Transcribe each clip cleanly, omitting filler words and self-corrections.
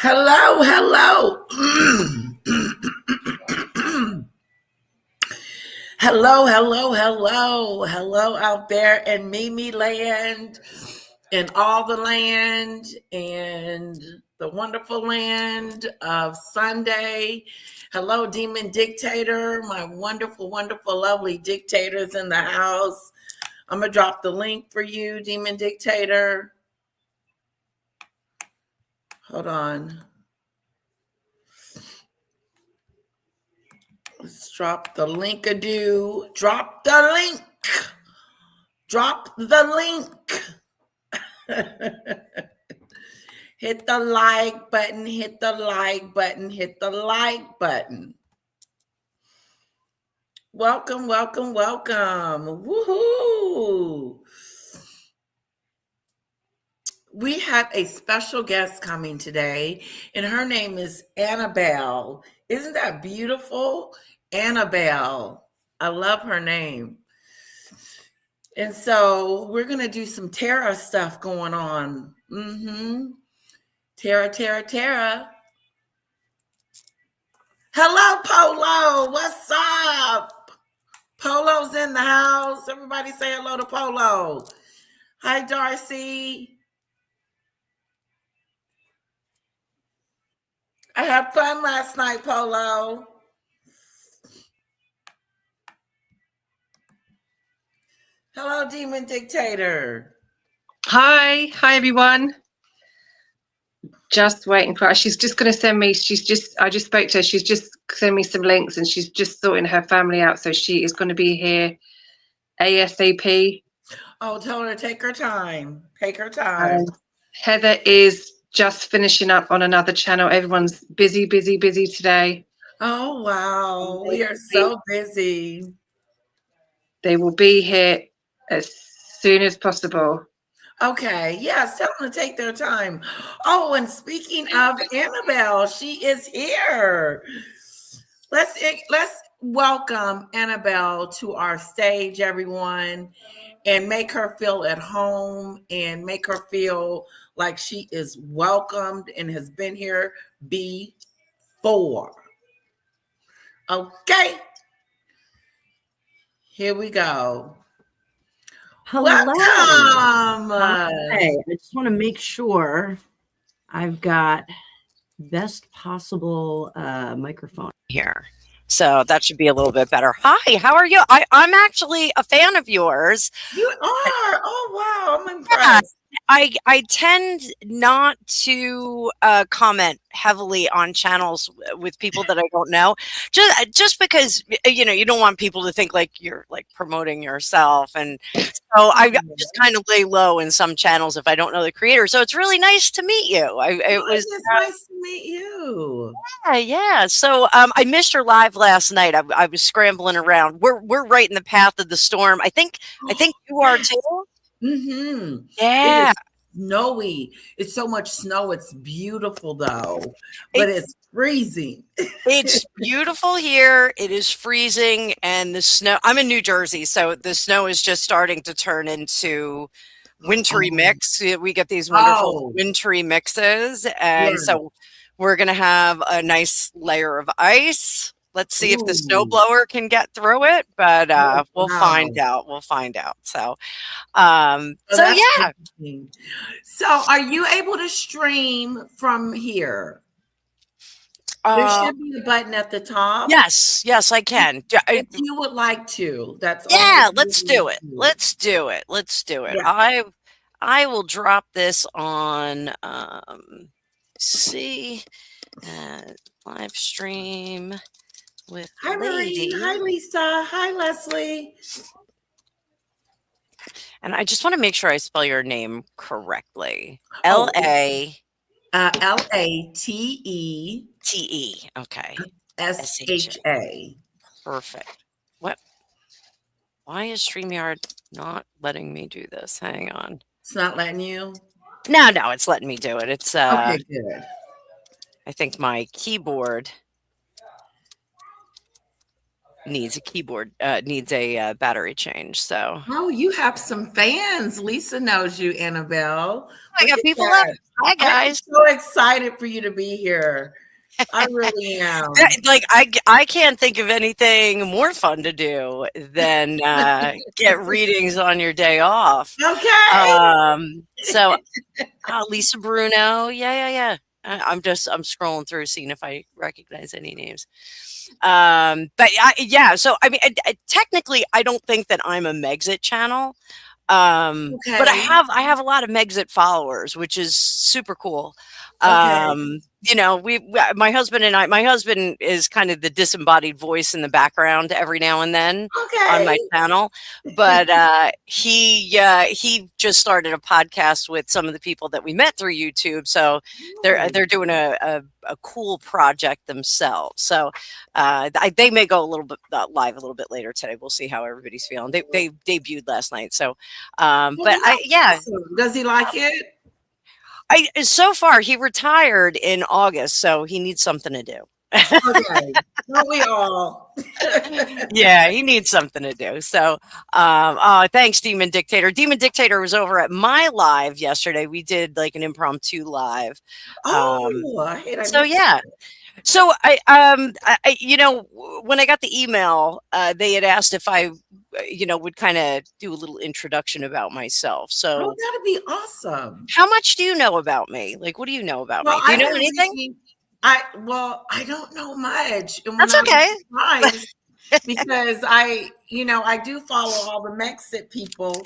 Hello, hello. Hello, hello, hello. Hello out there in Mimi land and all the land and the wonderful land of Sunday. Hello, Demon Dictator, my wonderful, wonderful, lovely dictators in the house. I'm going to drop the link for you, Demon Dictator. Hold on. Let's drop the link-a-doo. Drop the link. Drop the link. Hit the like button. Hit the like button. Hit the like button. Welcome, welcome, welcome. Woohoo. We have a special guest coming today, and her name is Annabelle. Isn't that beautiful? Annabelle. I love her name. And so we're going to do some Tara stuff going on. Tara. Hello, Polo. What's up? Polo's in the house. Everybody say hello to Polo. Hi, Darcy. I had fun last night, Polo. Hello, Demon Dictator. Hi everyone. Just waiting for her. She's just going to send me. I just spoke to her. She's just sent me some links, and she's just sorting her family out. So she is going to be here ASAP. Oh, tell her to take her time. Take her time. Heather is just finishing up on another channel. Everyone's busy today. Oh, wow. We are so busy. They will be here as soon as possible. Okay, yes, tell them to take their time. Oh, and speaking of Annabelle, she is here. Let's welcome Annabelle to our stage, everyone, and make her feel at home and make her feel like she is welcomed and has been here before. Okay, here we go. Hello. Welcome. Hey, I just want to make sure I've got best possible microphone here. So that should be a little bit better. Hi, how are you? I'm actually a fan of yours. You are? Oh, wow. I'm impressed. I tend not to comment heavily on channels with people that I don't know, just because you don't want people to think like you're like promoting yourself, and so I just kind of lay low in some channels if I don't know the creator. So it's really nice to meet you. It was nice to meet you. Yeah. So I missed your live last night. I was scrambling around. We're right in the path of the storm. I think you are too. Mm-hmm. Yeah. It is snowy. It's so much snow. It's beautiful though, but it's freezing. It's beautiful here. It is freezing, and the snow. I'm in New Jersey, so the snow is just starting to turn into wintry mix. We get these wonderful wintry mixes, and so we're gonna have a nice layer of ice. Let's see if the snowblower can get through it, but we'll find out. We'll find out. So, yeah. So, are you able to stream from here? There should be a button at the top. Yes, I can. If you would like to, that's let's do it. Let's do it. Yeah. I will drop this on. See, live stream with Hi, Lady. Marie. Hi, Lisa. Hi, Leslie. And I just want to make sure I spell your name correctly. L-A. L-A-T-E. T-E. Okay. S-H-A. Perfect. What? Why is StreamYard not letting me do this? Hang on. It's not letting you? No, it's letting me do it. It's okay, good. I think my keyboard. needs a keyboard, needs a battery change. So Oh, you have some fans. Lisa knows you, Annabelle. I Look got at people up. that. Hi I am guys. so excited for you to be here. I really am. Like I can't think of anything more fun to do than get readings on your day off. Okay. So Lisa Bruno, yeah. I'm scrolling through seeing if I recognize any names. But yeah. So I mean, technically, I don't think that I'm a Megxit channel. But Okay. I have a lot of Megxit followers, which is super cool. Okay. You know, my husband and my husband is kind of the disembodied voice in the background every now and then on my Okay. channel, but he just started a podcast with some of the people that we met through YouTube. So they're doing a cool project themselves. So they may go a little bit live a little bit later today. We'll see how everybody's feeling. They debuted last night. So but Awesome. Does he like it? So far he retired in August, so he needs something to do. Okay. Don't we all? Yeah, he needs something to do. So thanks, Demon Dictator. Demon Dictator was over at my live yesterday. We did like an impromptu live. So yeah. So you know, when I got the email, they had asked if I, you know, would kind of do a little introduction about myself. So that'd be awesome. how much do you know about me? Like, what do you know about me? Do you know anything? I don't know much. And That's okay. Because I do follow all the Megxit people,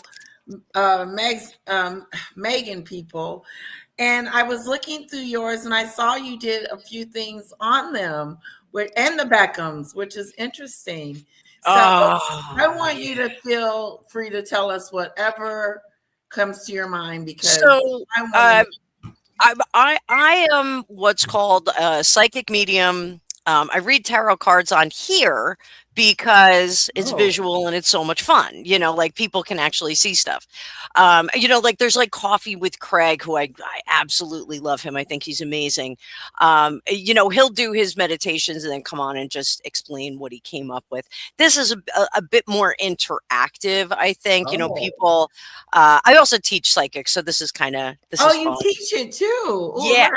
Megan people. And I was looking through yours and I saw you did a few things on them and the Beckhams, which is interesting. So I want you to feel free to tell us whatever comes to your mind because I am what's called a psychic medium. I read tarot cards on here because it's visual and it's so much fun. You know, like people can actually see stuff. You know, like there's like Coffee with Craig, who I absolutely love him. I think he's amazing. You know, he'll do his meditations and then come on and just explain what he came up with. This is a bit more interactive, I think. You know, people. I also teach psychics, so this is kind of this. Oh, is you fun. teach it too? Ooh, yeah.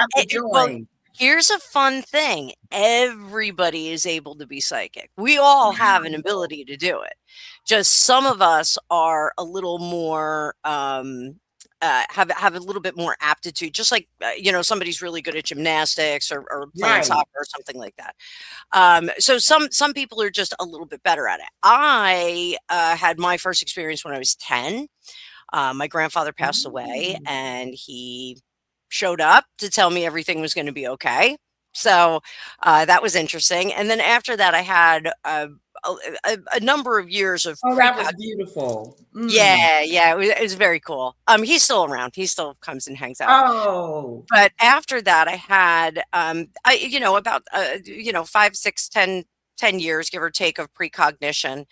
Well, here's a fun thing. Everybody is able to be psychic. We all have an ability to do it. Just some of us are a little more have a little bit more aptitude, just like you know, somebody's really good at gymnastics or playing soccer or something like that. So some people are just a little bit better at it. I had my first experience when I was 10. My grandfather passed away and he showed up to tell me everything was going to be okay. So that was interesting. And then after that, I had a number of years of that was beautiful. Yeah, it was very cool. He's still around. He still comes and hangs out. Oh, but after that, I had you know, about you know, 5, 6, 10 years, give or take, of precognition.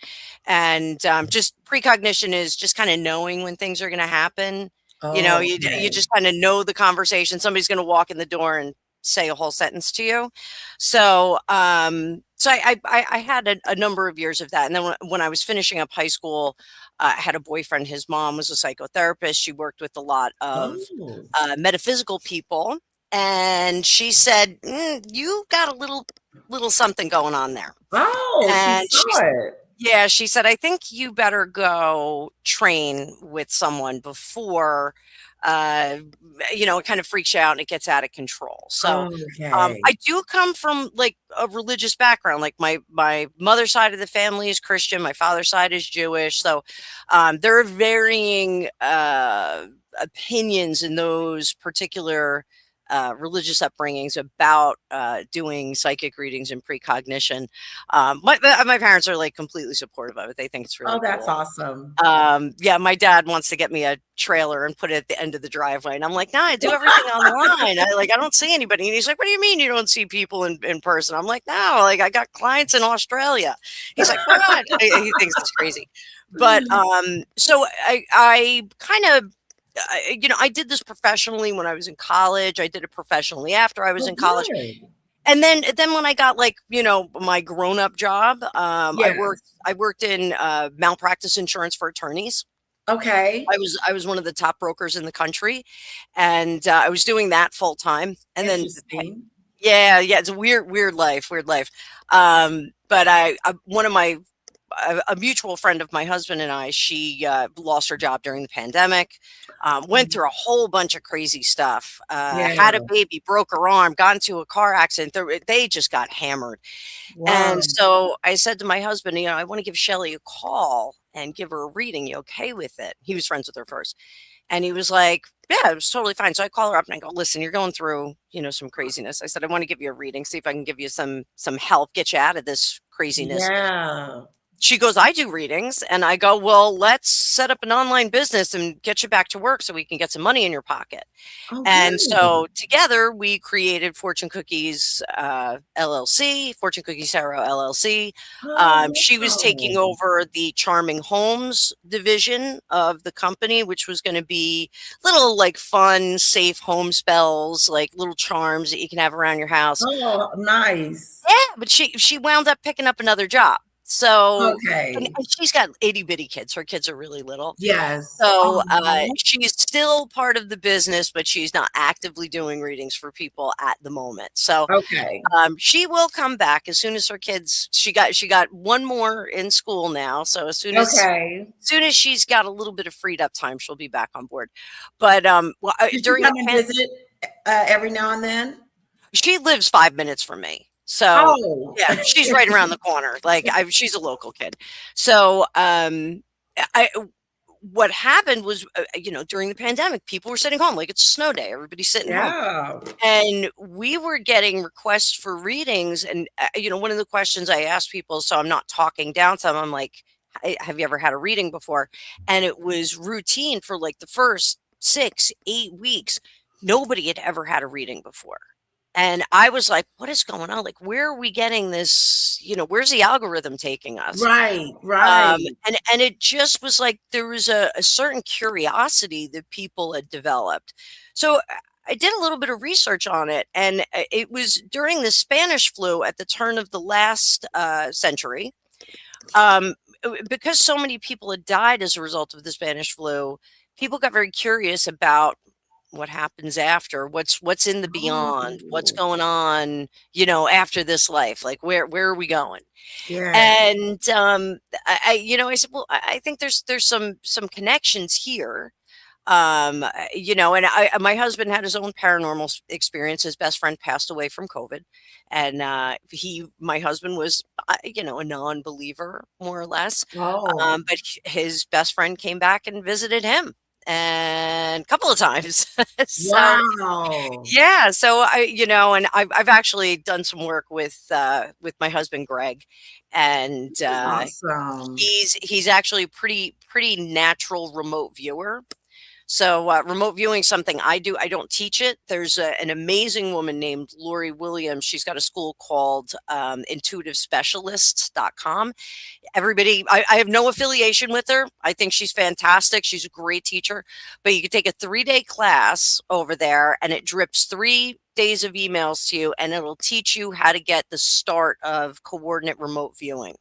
And just precognition is just kind of knowing when things are going to happen. You know, you just kind of know the conversation. Somebody's going to walk in the door and say a whole sentence to you. So, so I had a number of years of that. And then when I was finishing up high school, I had a boyfriend. His mom was a psychotherapist. She worked with a lot of metaphysical people. And she said, you got a little something going on there. And she said, I think you better go train with someone before, you know, it kind of freaks you out and it gets out of control. So I do come from like a religious background. Like my mother's side of the family is Christian. My father's side is Jewish. So there are varying opinions in those particular religious upbringings about doing psychic readings and precognition. My parents are like completely supportive of it. They think it's really that's cool. awesome. Yeah, my dad wants to get me a trailer and put it at the end of the driveway, and I'm like, no, I do everything online. I don't see anybody. And he's like, what do you mean you don't see people in person? I'm like, no, like I got clients in Australia. He's like, what? He thinks it's crazy. But so I kind of, you know, I did this professionally when I was in college. I did it professionally after I was in college. And then when I got like, my grown-up job, Yes. I worked in malpractice insurance for attorneys. Okay. I was one of the top brokers in the country, and I was doing that full time. And then Interesting. yeah, it's a weird life, weird life. But one of my a mutual friend of my husband and I, she lost her job during the pandemic, went through a whole bunch of crazy stuff, Yeah. had a baby, broke her arm, got into a car accident. They just got hammered. Wow. And so I said to my husband, I want to give Shelly a call and give her a reading. You okay with it? He was friends with her first. And he was like, yeah, it was totally fine. So I call her up and I go, listen, you're going through, some craziness. I said, I want to give you a reading, see if I can give you some help, get you out of this craziness. Yeah. She goes, I do readings. And I go, well, let's set up an online business and get you back to work so we can get some money in your pocket. Oh, And good. so together we created Fortune Cookies LLC, Fortune Cookies Tarot LLC. She was taking Oh. over the Charming Homes division of the company, which was going to be little like fun, safe home spells, like little charms that you can have around your house. Oh, nice. Yeah, but she wound up picking up another job. So Okay. and she's got itty bitty kids. Her kids are really little. Yes. So Oh. she's still part of the business, but she's not actively doing readings for people at the moment. So Okay. she will come back as soon as her kids. She got one more in school now. So as soon as she's got a little bit of freed up time, she'll be back on board. But Did during you the come and visit every now and then? she lives 5 minutes from me. So Oh. yeah, she's right around the corner. Like she's a local kid. So what happened was, during the pandemic, people were sitting home like it's a snow day. Everybody's sitting home. Yeah. And we were getting requests for readings. And, one of the questions I asked people, so I'm not talking down to them, I'm like, have you ever had a reading before? And it was routine for like the first 6-8 weeks. Nobody had ever had a reading before. And I was like, what is going on? Like, where are we getting this? Where's the algorithm taking us? Right. And it just was like there was a certain curiosity that people had developed. So I did a little bit of research on it. And it was during the Spanish flu at the turn of the last century. Because so many people had died as a result of the Spanish flu, people got very curious about what happens after, what's in the beyond, what's going on, after this life, like where are we going? Yeah. And I said, well, I think there's some connections here. And my husband had his own paranormal experience. His best friend passed away from COVID, and my husband was a non-believer, more or less. Oh. But his best friend came back and visited him, and a couple of times. So Wow. yeah, so and I've actually done some work with my husband Greg, and Awesome. he's actually a pretty natural remote viewer. So remote viewing is something I do. I don't teach it. There's an amazing woman named Lori Williams. She's got a school called intuitivespecialists.com. Everybody, I have no affiliation with her. I think she's fantastic. She's a great teacher. But you can take a 3-day class over there, and it drips 3 days of emails to you, and it'll teach you how to get the start of coordinate remote viewing.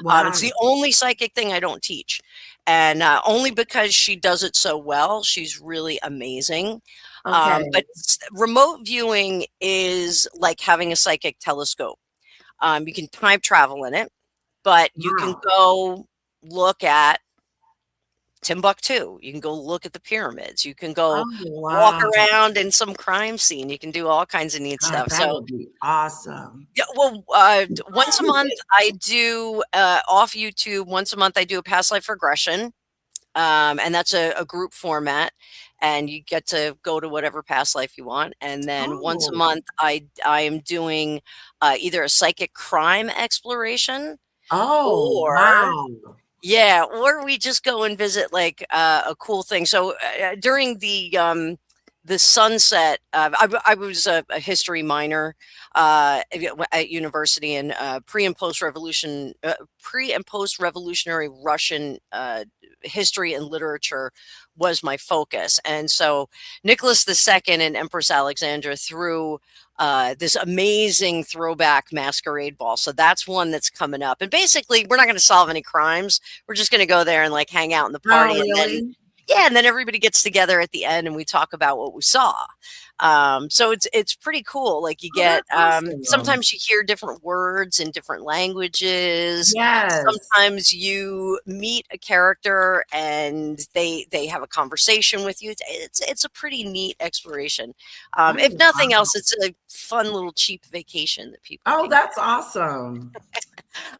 Wow. It's the only psychic thing I don't teach. And only because she does it so well. She's really amazing. Okay. But remote viewing is like having a psychic telescope. You can time travel in it, but you can go look at Timbuktu. You can go look at the pyramids. You can go walk around in some crime scene. You can do all kinds of neat stuff. That would be awesome. Yeah, well, once a month I do off YouTube. Once a month I do a past life regression, and that's a group format, and you get to go to whatever past life you want. And then once a month I am doing either a psychic crime exploration, yeah, or we just go and visit like a cool thing. So during the sunset, I was a history minor at university, and pre and post revolutionary Russian history and literature was my focus. And so Nicholas II and Empress Alexandra threw this amazing throwback masquerade ball. So that's one that's coming up. And basically, we're not going to solve any crimes. We're just going to go there and like hang out in the party. Oh, And really? then, yeah, and then everybody gets together at the end and we talk about what we saw. So it's pretty cool. Like you get that's awesome. sometimes you hear different words in different languages. Yes. Sometimes you meet a character and they have a conversation with you. It's a pretty neat exploration. If nothing else, it's a fun little cheap vacation that people. Oh, can that's awesome.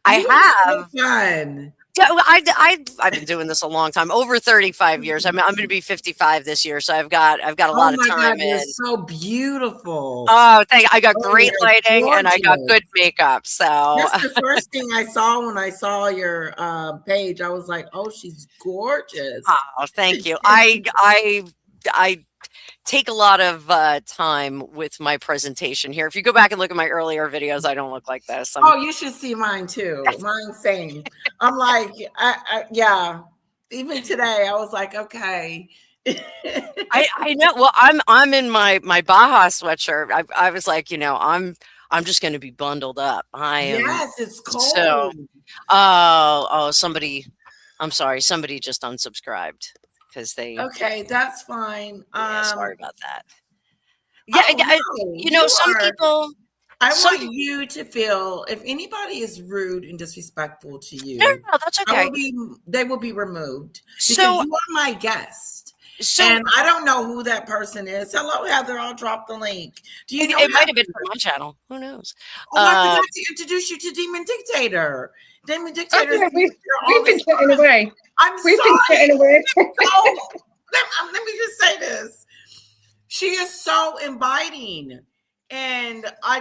I You have. so fun. Yeah, well, I've been doing this a long time, over 35 years. I'm going to be 55 this year, so I've got a lot of time God, in. you're so beautiful. Oh, I got great you're lighting and I got gorgeous. good makeup. So That's the first thing I saw when I saw your page. I was like, "Oh, she's gorgeous." oh, thank you. I take a lot of time with my presentation here. If you go back and look at my earlier videos, I don't look like this. Oh, you should see mine too. Mine same. I'm like, yeah. Even today, I was like, okay. I know. Well, I'm in my Baja sweatshirt. I was like, I'm just going to be bundled up. I am. Yes, it's cold. So, oh, somebody. I'm sorry. Somebody just unsubscribed because they. Okay, that's fine. Yeah, sorry about that. Yeah, no, some people. I want you to feel if anybody is rude and disrespectful to you. No, that's okay. They will be removed because So you are my guest. So and I don't know who that person is. Hello, Heather. I'll drop the link. Do you know it might have been from my channel. Who knows? Oh, I forgot to introduce you to Demon Dictator. Demon Dictator. Oh, yeah, we've been chatting away. We've been chatting away. Let me just say this. She is so inviting. And I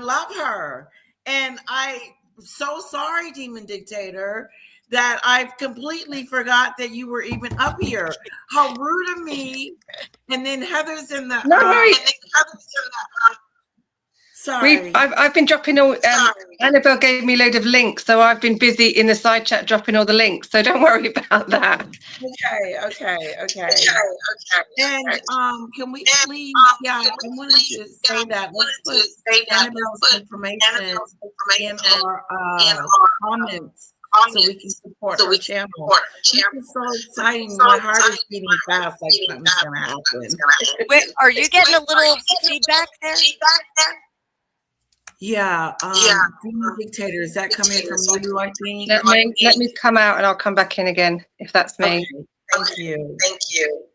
love her. And I'm so sorry, Demon Dictator, that I've completely forgot that you were even up here. How rude of me. And then Heather's in the sorry. I've been dropping all Annabelle gave me a load of links, so I've been busy in the side chat dropping all the links, so don't worry about that. Okay. And can we please I wanted to say that let's put Annabelle's information in our comments so we can support her channel. It's so exciting. My heart is beating fast like something's gonna happen. Wait, are you getting a little feedback there? Yeah, Demon Dictator, is that coming from you, I think? Let me come out and I'll come back in again if that's me. Okay. Thank you.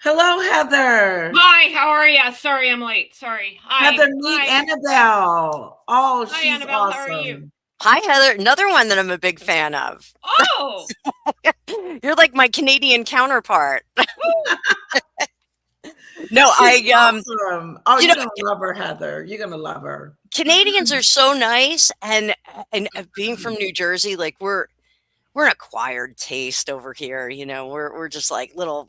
Hello, Heather. Hi, how are you? Sorry, I'm late. Sorry. Hi. Heather, meet Annabelle. Oh, Hi, she's Annabelle. awesome. How are you? Hi, Heather. Another one that I'm a big fan of. Oh, You're like my Canadian counterpart. No, she's awesome. Oh, you're gonna love her, Heather. You're gonna love her. Canadians are so nice, and being from New Jersey, like we're an acquired taste over here. We're just like little,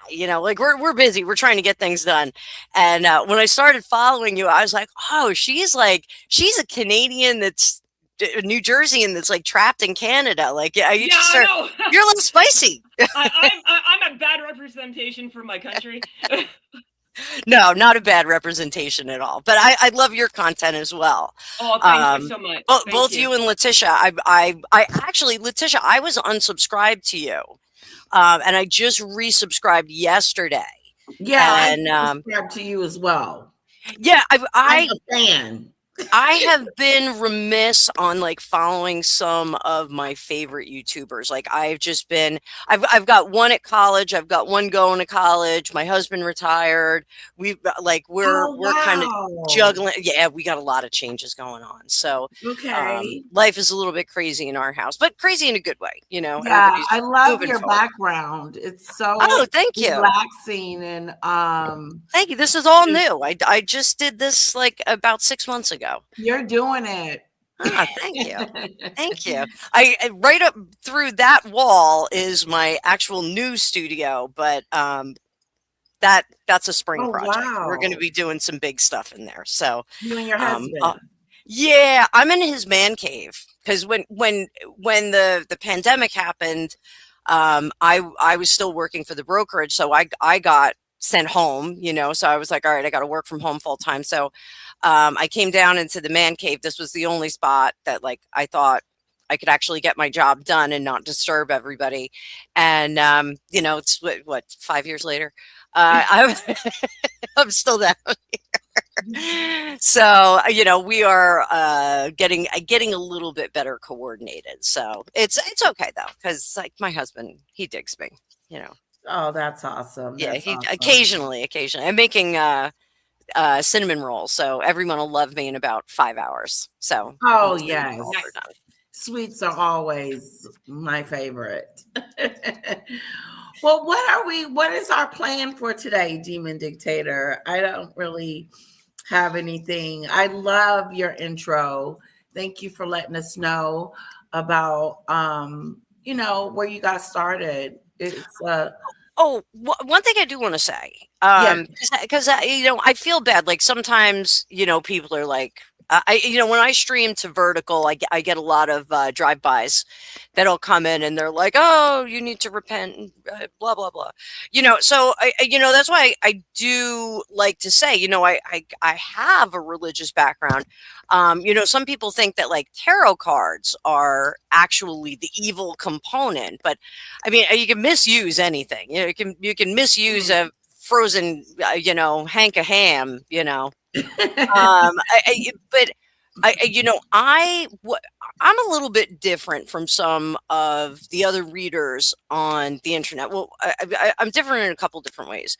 like we're busy. We're trying to get things done. And when I started following you, I was like, oh, she's a Canadian that's a New Jerseyan that's like trapped in Canada. Like, you're a little spicy. I'm a bad representation for my country. No, not a bad representation at all. But I love your content as well. Oh, thank you so much. Both you and Letitia. I actually, Letitia, I was unsubscribed to you, and I just resubscribed yesterday. Yeah, and I subscribe to you as well. Yeah, I'm a fan. I have been remiss on like following some of my favorite YouTubers. Like I've got one at college. I've got one going to college. My husband retired. We're kind of juggling. Yeah, we got a lot of changes going on. So life is a little bit crazy in our house, but crazy in a good way. Yeah, I love your background. it's so thank you, relaxing and thank you. This is all new. I just did this like about 6 months ago. You're doing it. Thank you. Thank you. I right up through that wall is my actual new studio, but that's a spring project. Wow. We're going to be doing some big stuff in there. So you and your husband. Yeah, I'm in his man cave because when the pandemic happened, I was still working for the brokerage, so I got sent home, so I was like, all right, I got to work from home full time. So I came down into the man cave. This was the only spot that like I thought I could actually get my job done and not disturb everybody. And it's what 5 years later, I'm I'm still down here. So we are getting a little bit better coordinated. So it's okay though, because like my husband, he digs me. Oh, that's awesome. Yeah, That's he awesome. occasionally. I'm making cinnamon rolls, so everyone will love me in about 5 hours. So Oh, once the yes. rolls are done. Sweets are always my favorite. Well, what is our plan for today, Demon Dictator? I don't really have anything. I love your intro. Thank you for letting us know about where you got started. It's One thing I do want to say, Yeah. because I feel bad. Like sometimes, people are like, when I stream to Vertical, I get a lot of drive-bys that'll come in and they're like, "Oh, you need to repent," and blah blah blah. So that's why I do like to say, I have a religious background. Some people think that like tarot cards are actually the evil component, but I mean, you can misuse anything. You can misuse a frozen, hank of ham. But I'm a little bit different from some of the other readers on the internet. Well, I'm different in a couple different ways.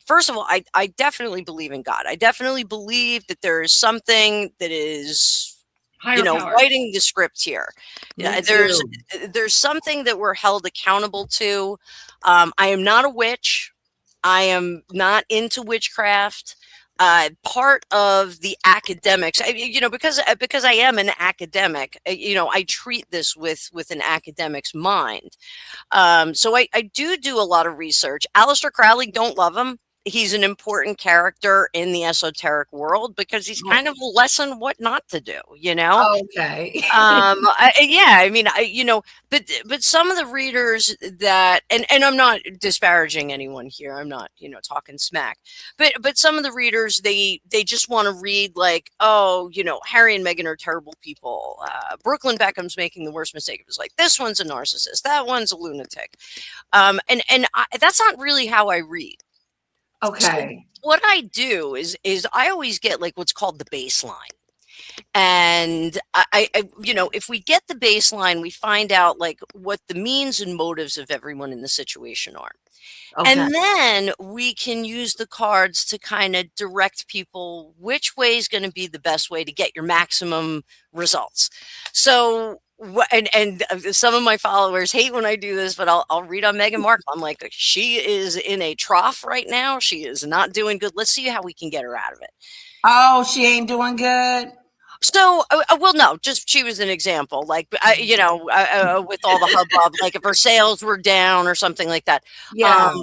First of all, I definitely believe in God. I definitely believe that there is something that is, Higher power. writing the script here. Me There's too. something that we're held accountable to. I am not a witch. I am not into witchcraft. Part of the academics, because I am an academic, I treat this with an academic's mind. So I do a lot of research. Aleister Crowley, don't love him. He's an important character in the esoteric world because he's kind of a lesson what not to do, Okay. But some of the readers that, and I'm not disparaging anyone here. I'm not, talking smack, but some of the readers, they just want to read like, oh, Harry and Meghan are terrible people. Brooklyn Beckham's making the worst mistake. It was like, this one's a narcissist. That one's a lunatic. That's not really how I read. Okay. So what I do is I always get like what's called the baseline. And I if we get the baseline, we find out like what the means and motives of everyone in the situation are. Okay. And then we can use the cards to kind of direct people which way is going to be the best way to get your maximum results. So and some of my followers hate when I do this, but I'll read on Meghan Markle. I'm like, she is in a trough right now. She is not doing good. Let's see how we can get her out of it. Oh, she ain't doing good. So, well, no, just she was an example, like, with all the hubbub, like if her sales were down or something like that. Yeah.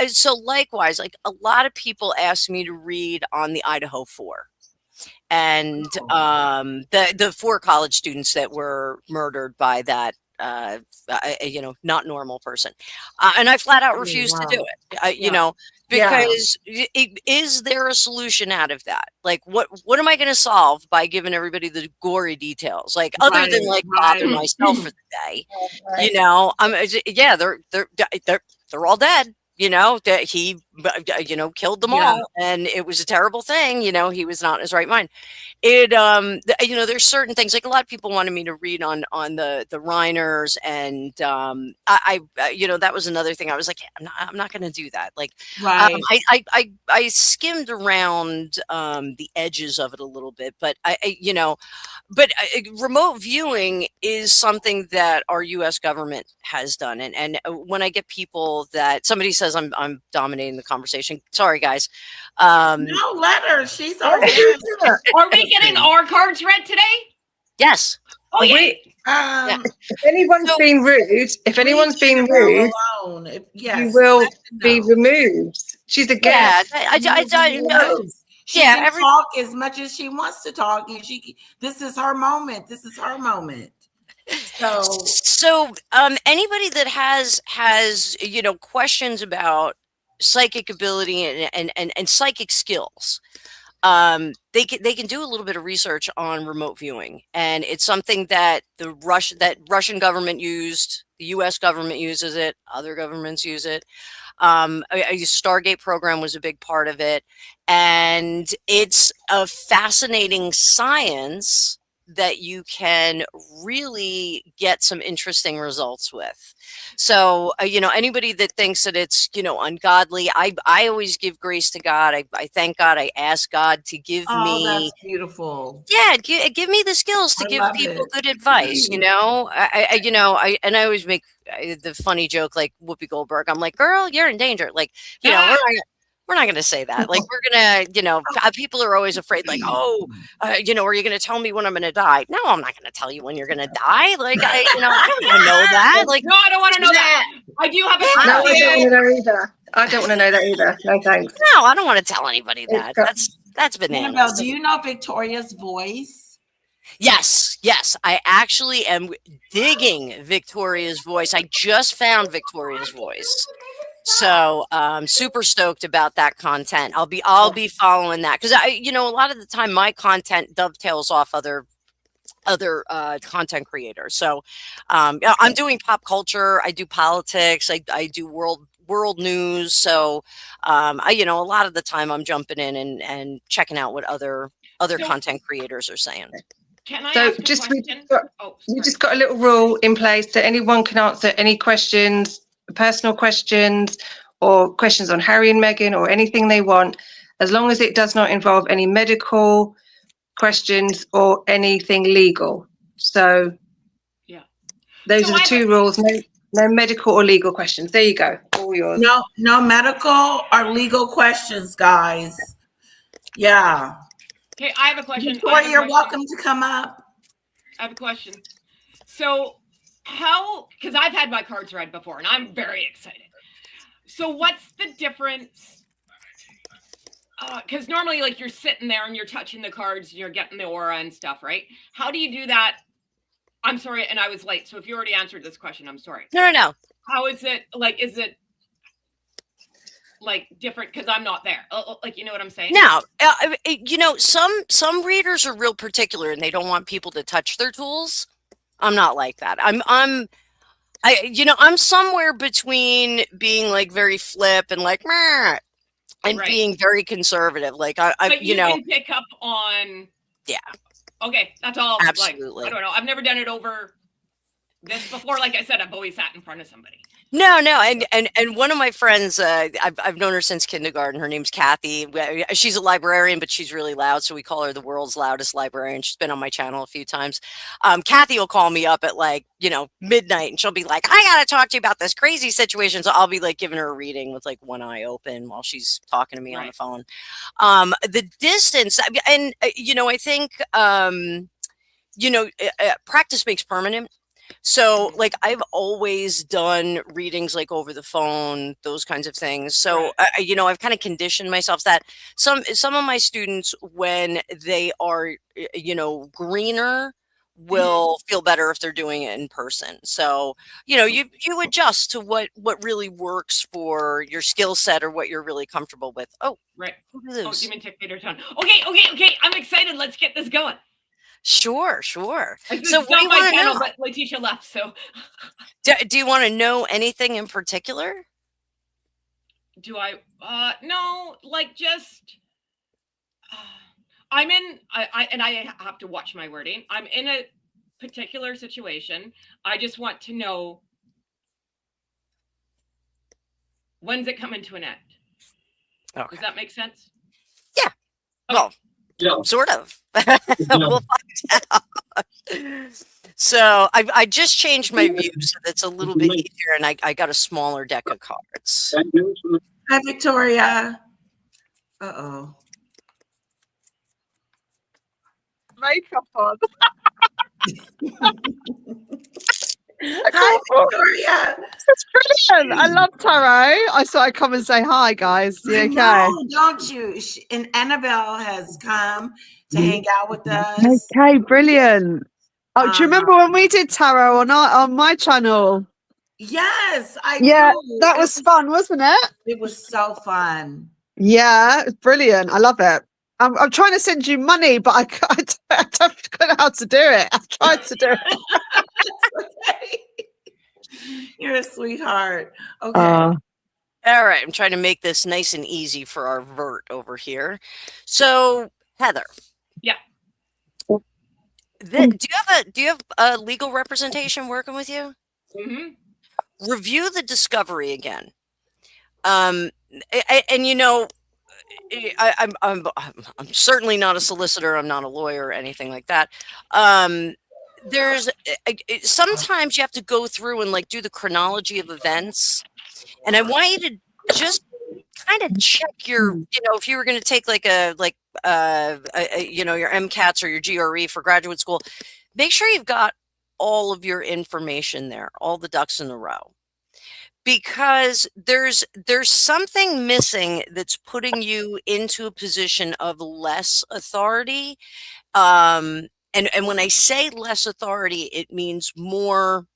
So likewise, like a lot of people asked me to read on the Idaho 4 and the 4 college students that were murdered by that, not normal person. And I flat out refused to do it, because is there a solution out of that? Like, what am I going to solve by giving everybody the gory details? Like, other than like bother myself for the day, they're all dead. That he, killed them all, and it was a terrible thing. He was not in his right mind. There's certain things, like a lot of people wanted me to read on the Reiners, and that was another thing. I was like, I'm not going to do that. Like, Right. I skimmed around the edges of it a little bit, but remote viewing is something that our U.S. government has done, and when I get people that somebody says I'm dominating the conversation, sorry guys. No, let her. She's already. Are we getting our cards read today? Yes. Oh yeah. If anyone's being rude, alone. you will be removed. She's a guest. I know. She can talk as much as she wants to talk, and this is her moment. This is her moment. So anybody that has questions about psychic ability and psychic skills, they can do a little bit of research on remote viewing, and it's something that the Russian government used, the US government uses it, other governments use it. A Stargate program was a big part of it, and it's a fascinating science that you can really get some interesting results with. So, anybody that thinks that it's, ungodly, I always give grace to God. I thank God. I ask God to give me. That's beautiful. Yeah, give me the skills to give people good advice. I always make the funny joke, like Whoopi Goldberg. I'm like, girl, you're in danger. Like, we're not going to say that. Like, we're going to, people are always afraid, like, are you going to tell me when I'm going to die? No, I'm not going to tell you when you're going to die. Like, I don't even know that. Like, no, I don't want to know that. I do have a No, I don't want to know either. I don't want to know that either. No, thanks. No, I don't want to tell anybody that. That's bananas. Annabelle, do you know Victoria's voice? Yes. I actually am digging Victoria's voice. I just found Victoria's voice. So super stoked about that content. I'll be following that, because a lot of the time my content dovetails off other content creators. So I'm doing pop culture, I do politics, I do world news. So a lot of the time I'm jumping in and checking out what other content creators are saying. Can I So ask a question? we just got a little rule in place that anyone can answer any questions, personal questions or questions on Harry and Meghan or anything they want, as long as it does not involve any medical questions or anything legal. So those are the two rules. No medical or legal questions. There you go. All yours. No medical or legal questions, guys. Yeah. Okay, I have a question. Victoria, you're welcome to come up. I have a question. So because I've had my cards read before and I'm very excited. So what's the difference? Because normally, like, you're sitting there and you're touching the cards and you're getting the aura and stuff, right? How do you do that? I'm sorry, and I was late. So if you already answered this question, I'm sorry. No. How is it, like, different? Because I'm not there. Like, you know what I'm saying? No, some readers are real particular and they don't want people to touch their tools. I'm not like that. I'm somewhere between being like very flip and like, meh, and being very conservative. Like but you can pick up on. Yeah. Okay, that's all. Absolutely. Like, I don't know. I've never done it over this before. Like I said, I've always sat in front of somebody. No, and one of my friends, I've known her since kindergarten. Her name's Kathy. She's a librarian, but she's really loud, so we call her the world's loudest librarian. She's been on my channel a few times. Kathy will call me up at midnight, and she'll be like, "I gotta talk to you about this crazy situation." So I'll be like giving her a reading with like one eye open while she's talking to me on the phone. The distance, and I think practice makes permanent. So like I've always done readings like over the phone, those kinds of things. So I've kind of conditioned myself that some of my students, when they are greener, will feel better if they're doing it in person. So you adjust to what really works for your skill set or what you're really comfortable with. Oh, right. Demon Tech Vader Tone. Okay. I'm excited. Let's get this going. Sure. So what do you my want to channel, know? but Letitia left, so. Do you want to know anything in particular? Do I? No, like just. I'm in. I have to watch my wording. I'm in a particular situation. I just want to know, when's it coming to an end? Okay. Does that make sense? Yeah. Okay. Well. Yeah. Sort of. We'll find out. So I just changed my view so that's a little bit easier, and I got a smaller deck of cards. Hi, Victoria. Uh-oh. Makeup on. Hi, Victoria. It's brilliant. I love tarot. I thought I'd come and say hi, guys. You okay? No, don't you? And Annabelle has come to hang out with us. Okay, brilliant. Oh, do you remember when we did tarot on my channel? Yes, I Yeah, do. that was fun, wasn't it? It was so fun. Yeah, it's brilliant. I love it. I'm trying to send you money, but I don't know how to do it. I've tried to do it. Okay. You're a sweetheart. Okay. All right, I'm trying to make this nice and easy for our vert over here. So, Heather. Yeah. Do you have a legal representation working with you? Mm-hmm. Review the discovery again. And you know, I'm certainly not a solicitor. I'm not a lawyer or anything like that. There's sometimes you have to go through and like do the chronology of events, and I want you to just kind of check your, you know, if you were going to take like you know, your MCATs or your GRE for graduate school, make sure you've got all of your information there, all the ducks in a row. Because there's something missing that's putting you into a position of less authority. And when I say less authority, it means more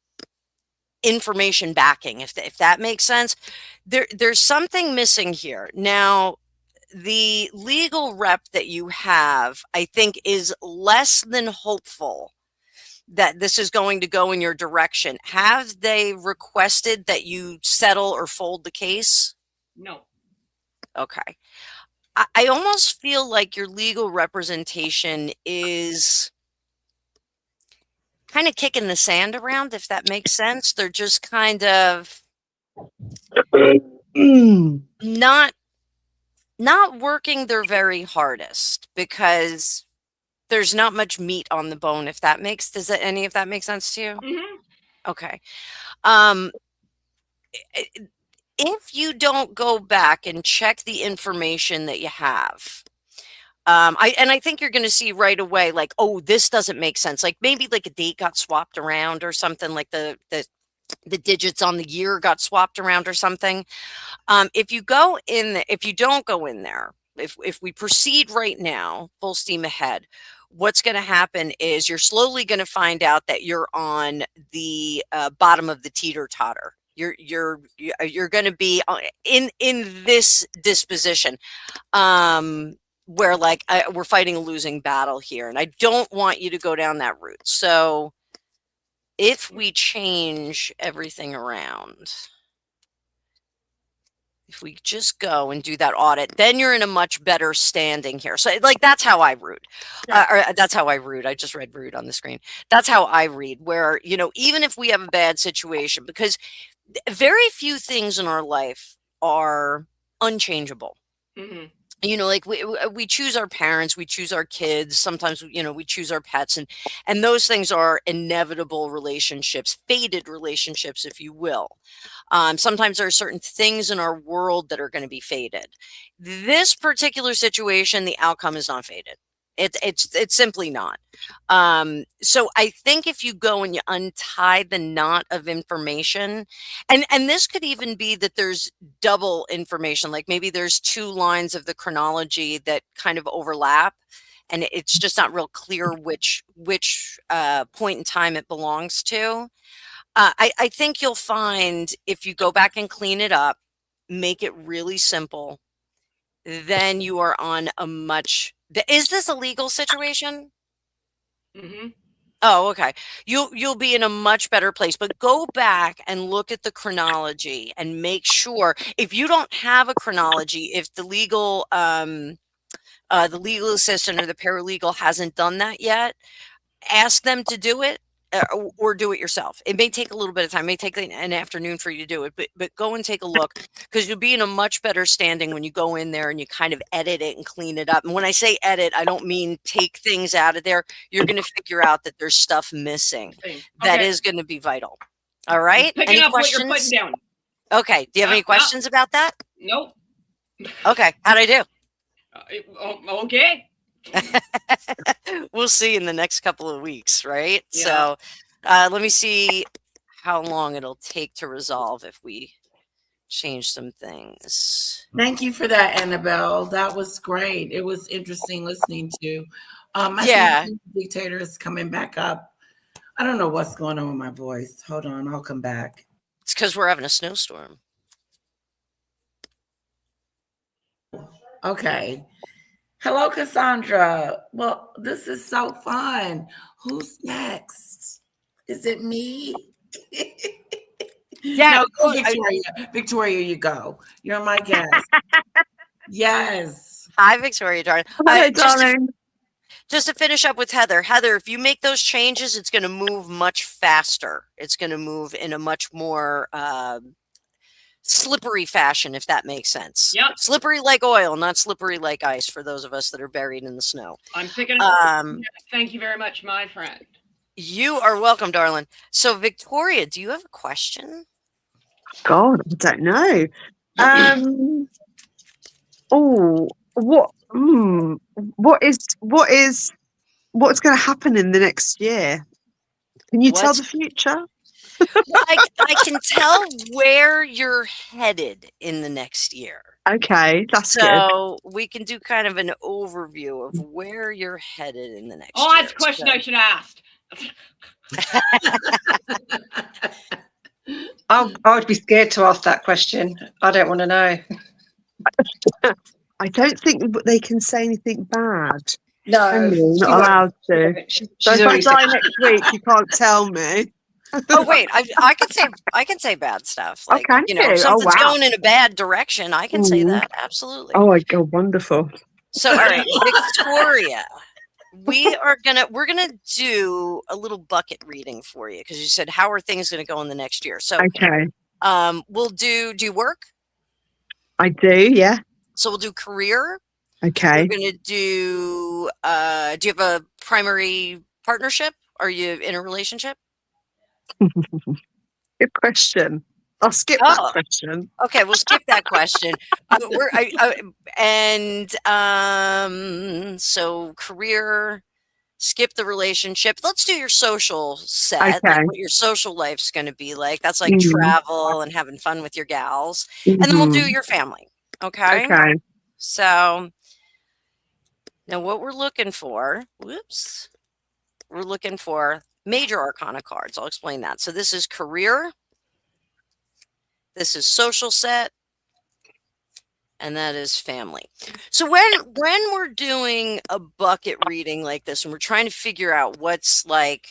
information backing, if that makes sense. There's something missing here. Now, the legal rep that you have, I think, is less than hopeful that this is going to go in your direction. Have they requested that you settle or fold the case? No. Okay. I almost feel like your legal representation is kind of kicking the sand around, if that makes sense. They're just kind of not working their very hardest because there's not much meat on the bone, if that makes, does that, any of that make sense to you? Mm-hmm. Okay. If you don't go back and check the information that you have, I think you're going to see right away, like, oh, this doesn't make sense. Like maybe like a date got swapped around or something, like the digits on the year got swapped around or something. If you don't go in there, if we proceed right now, full steam ahead, what's going to happen is you're slowly going to find out that you're on the bottom of the teeter-totter. You're going to be in this disposition where like we're fighting a losing battle here, and I don't want you to go down that route. So if we change everything around, if we just go and do that audit, then you're in a much better standing here. So like, that's how I root. That's how I root. I just read root on the screen. That's how I read, where, you know, even if we have a bad situation, because very few things in our life are unchangeable. Mm-hmm. You know, like we choose our parents, we choose our kids, sometimes, you know, we choose our pets, and those things are inevitable relationships, fated relationships, if you will. Sometimes there are certain things in our world that are going to be fated. This particular situation, the outcome is not fated. It's simply not. So I think if you go and you untie the knot of information, and this could even be that there's double information, like maybe there's two lines of the chronology that kind of overlap, and it's just not real clear which point in time it belongs to. I think you'll find if you go back and clean it up, make it really simple, then you are on a much. Is this a legal situation? Mm-hmm. Oh, okay. You'll be in a much better place, but go back and look at the chronology and make sure, if you don't have a chronology, if the legal assistant or the paralegal hasn't done that yet, ask them to do it. Or do it yourself. It may take a little bit of time. It may take an afternoon for you to do it, but go and take a look, because you'll be in a much better standing when you go in there and you kind of edit it and clean it up. And when I say edit, I don't mean take things out of there. You're going to figure out that there's stuff missing that is going to be vital. All right. Picking up what you're putting down. Okay. Do you have any questions about that? Nope. Okay. How'd I do? Okay. We'll see in the next couple of weeks, right? Yeah. So let me see how long it'll take to resolve if we change some things. Thank you for that, Annabelle. That was great. It was interesting listening to. I Yeah. think the Dictator is coming back up. I don't know what's going on with my voice. Hold on, I'll come back. It's because we're having a snowstorm. Okay. Hello, Cassandra. Well, this is so fun. Who's next? Is it me? Yeah. No, go Victoria. Victoria, you go. You're my guest. Yes. Hi, Victoria, darling. Hello, darling. Just to finish up with Heather. Heather, if you make those changes, it's going to move much faster. It's going to move in a much more slippery fashion, if that makes sense. Yep. Slippery like oil, not slippery like ice for those of us that are buried in the snow. I'm thinking. Thank you very much, my friend. You are welcome, darling. So, Victoria, do you have a question? God, I don't know. Oh, what's going to happen in the next year? Can you tell the future? Well, I can tell where you're headed in the next year. Okay, that's good. So we can do kind of an overview of where you're headed in the next year. Oh, that's a question I should ask. I would be scared to ask that question. I don't want to know. I don't think they can say anything bad. No, Can you? Not allowed to. So if I die next week, you can't tell me. Oh wait, I can say bad stuff. Like, can you know, you? if something's wow. going in a bad direction, I can say that absolutely. Oh my God, wonderful. So, all right, Victoria, we're gonna do a little bucket reading for you because you said how are things gonna go in the next year. So, okay, we'll do you work? I do, yeah. So we'll do career. Okay. We're gonna do. Do you have a primary partnership? Are you in a relationship? Good question. I'll skip that question. Okay, we'll skip that question. So career, skip the relationship. Let's do your social set, like what your social life's going to be like. That's like travel and having fun with your gals. And then we'll do your family. Okay. Okay. So now what we're looking for, we're looking for major arcana cards. I'll explain that. So this is career. This is social set. And that is family. So when we're doing a bucket reading like this, and we're trying to figure out what's the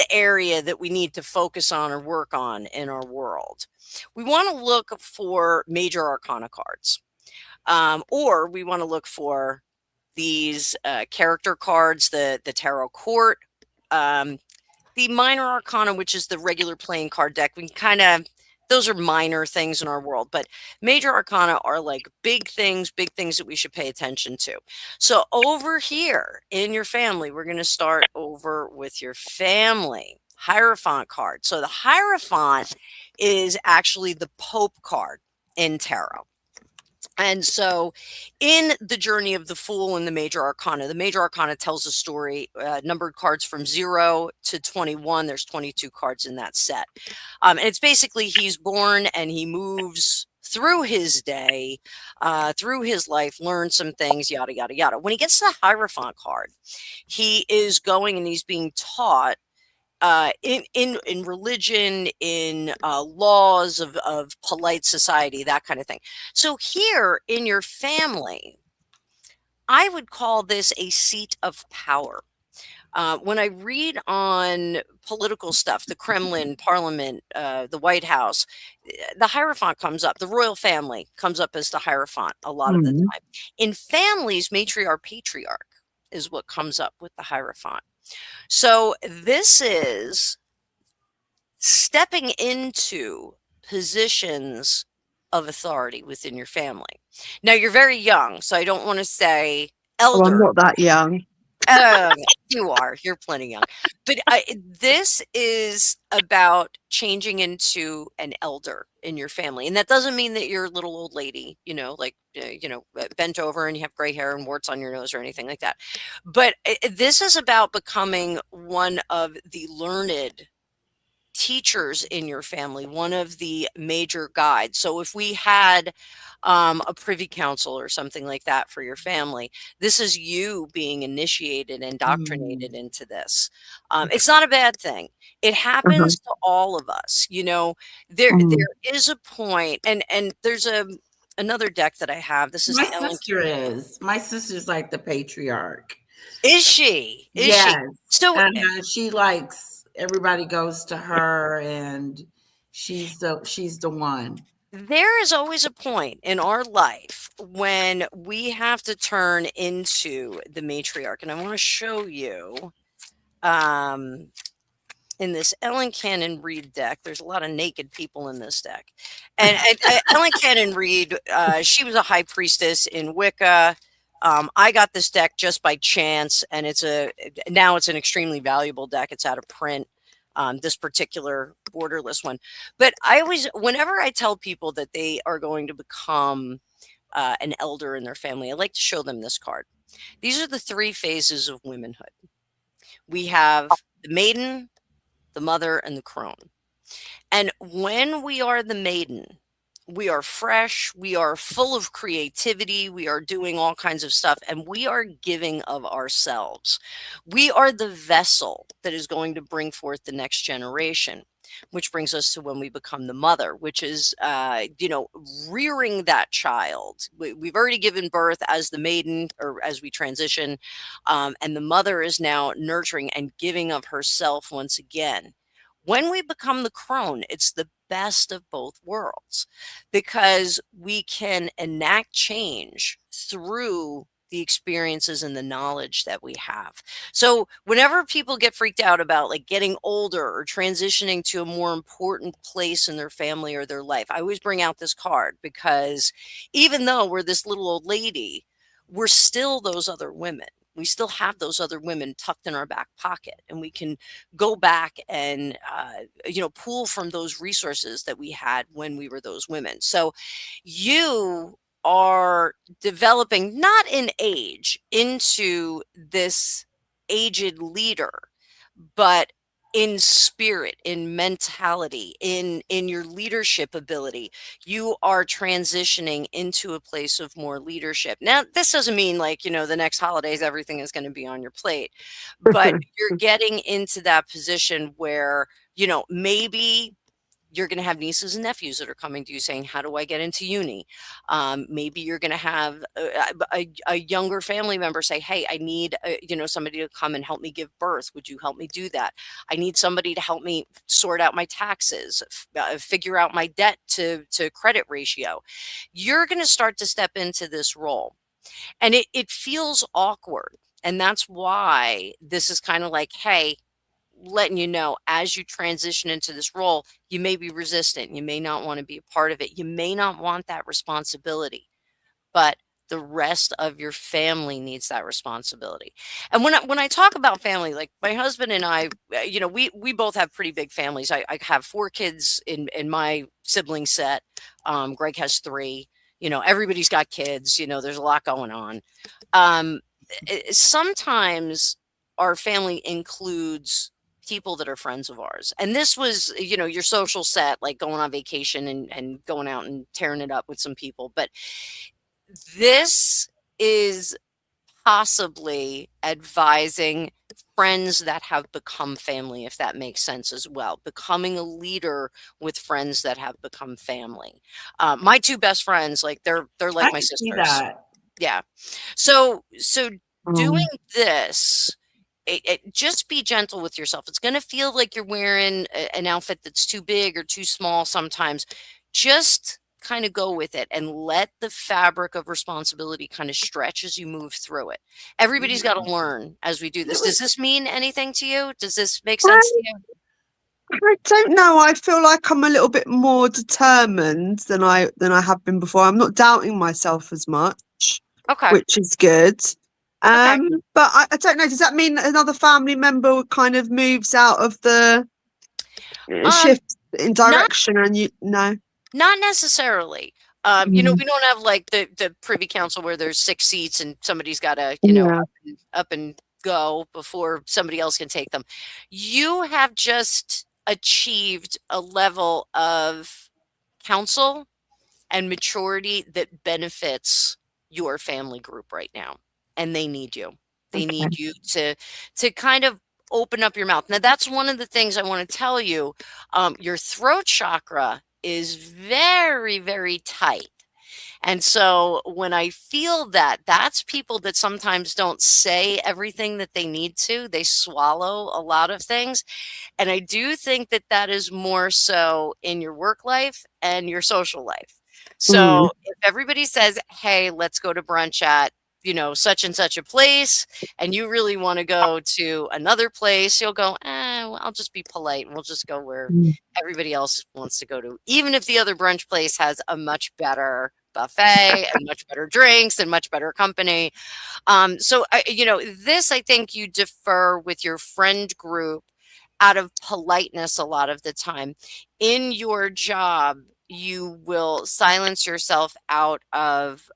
area that we need to focus on or work on in our world, we want to look for major arcana cards. Or we want to look for these character cards, the tarot court, the minor arcana, which is the regular playing card deck. We kind of, those are minor things in our world, but major arcana are like big things that we should pay attention to. So over here in your family, we're going to start over with your family Hierophant card. So the Hierophant is actually the Pope card in tarot. And so in the journey of the Fool and the Major Arcana tells a story, numbered cards from 0 to 21. There's 22 cards in that set. And it's basically he's born and he moves through his day, through his life, learns some things, yada, yada, yada. When he gets to the Hierophant card, he is going and he's being taught in religion, in laws of polite society, that kind of thing. So here in your family, I would call this a seat of power. When I read on political stuff, the Kremlin, Parliament, the White House, the Hierophant comes up. The royal family comes up as the Hierophant a lot of the time. In families, matriarch, patriarch is what comes up with the Hierophant. So this is stepping into positions of authority within your family. Now you're very young, so I don't want to say elder. Oh, I'm not that young. You are. You're plenty young. But this is about changing into an elder in your family. And that doesn't mean that you're a little old lady, bent over and you have gray hair and warts on your nose or anything like that. But this is about becoming one of the learned teachers in your family, one of the major guides. So if we had a privy council or something like that for your family, this is you being initiated, indoctrinated into this. It's not a bad thing. It Uh-huh. happens to all of us. You know, there is a point, and there's another deck that I have. This is My the Ellen. sister is. My sister's like the patriarch. Is she? Is she? Yes. So And she likes everybody goes to her, and she's the one. there is always a point in our life when we have to turn into the matriarch, and I want to show you in this Ellen Cannon Reed deck. There's a lot of naked people in this deck, and Ellen Cannon Reed, she was a high priestess in Wicca. I got this deck just by chance, and now it's an extremely valuable deck. It's out of print. This particular borderless one. But whenever I tell people that they are going to become an elder in their family, I like to show them this card. These are the 3 phases of womanhood. We have the maiden, the mother, and the crone. And when we are the maiden, we are fresh, we are full of creativity, we are doing all kinds of stuff, and we are giving of ourselves. We are the vessel that is going to bring forth the next generation, which brings us to when we become the mother, which is, rearing that child. We've already given birth as the maiden, or as we transition, and the mother is now nurturing and giving of herself once again. When we become the crone, it's the best of both worlds, because we can enact change through the experiences and the knowledge that we have. So whenever people get freaked out about like getting older or transitioning to a more important place in their family or their life, I always bring out this card, because even though we're this little old lady, we're still those other women. We still have those other women tucked in our back pocket, and we can go back and pull from those resources that we had when we were those women. So you are developing, not in age, into this aged leader, but in spirit, in mentality, in your leadership ability. You are transitioning into a place of more leadership. Now, this doesn't mean like, the next holidays, everything is going to be on your plate, but you're getting into that position where, maybe you're going to have nieces and nephews that are coming to you saying, how do I get into uni? Maybe you're going to have a younger family member say, hey, I need somebody to come and help me give birth. Would you help me do that? I need somebody to help me sort out my taxes, figure out my debt to credit ratio. You're going to start to step into this role, and it feels awkward. And that's why this is kind of like, hey, letting you know, as you transition into this role, you may be resistant. You may not want to be a part of it. You may not want that responsibility, but the rest of your family needs that responsibility. And when I talk about family, like my husband and I, we both have pretty big families. I have 4 kids in my sibling set. Greg has 3. Everybody's got kids. There's a lot going on. Sometimes our family includes people that are friends of ours. And this was, your social set, like going on vacation and going out and tearing it up with some people. But this is possibly advising friends that have become family, if that makes sense as well. Becoming a leader with friends that have become family. My 2 best friends, like they're like my sisters. That. Yeah. So doing this, just be gentle with yourself. It's going to feel like you're wearing an outfit that's too big or too small sometimes. Just kind of go with it and let the fabric of responsibility kind of stretch as you move through it. Everybody's got to learn as we do this. Does this mean anything to you? Does this make sense to you? I don't know. I feel like I'm a little bit more determined than I have been before. I'm not doubting myself as much, Okay. which is good. Okay. But I don't know. Does that mean another family member kind of moves out of the shift in direction? And you know, not necessarily. We don't have like the privy council where there's 6 seats and somebody's got to up and go before somebody else can take them. You have just achieved a level of counsel and maturity that benefits your family group right now, and they need you. They Okay. need you to kind of open up your mouth. Now, that's one of the things I want to tell you. Your throat chakra is very, very tight. And so when I feel that, that's people that sometimes don't say everything that they need to. They swallow a lot of things. And I do think that that is more so in your work life and your social life. So if everybody says, hey, let's go to brunch at, such and such a place, and you really want to go to another place, you'll go, well, I'll just be polite and we'll just go where everybody else wants to go to, even if the other brunch place has a much better buffet and much better drinks and much better company. So, this, I think you defer with your friend group out of politeness a lot of the time. In your job, you will silence yourself out of,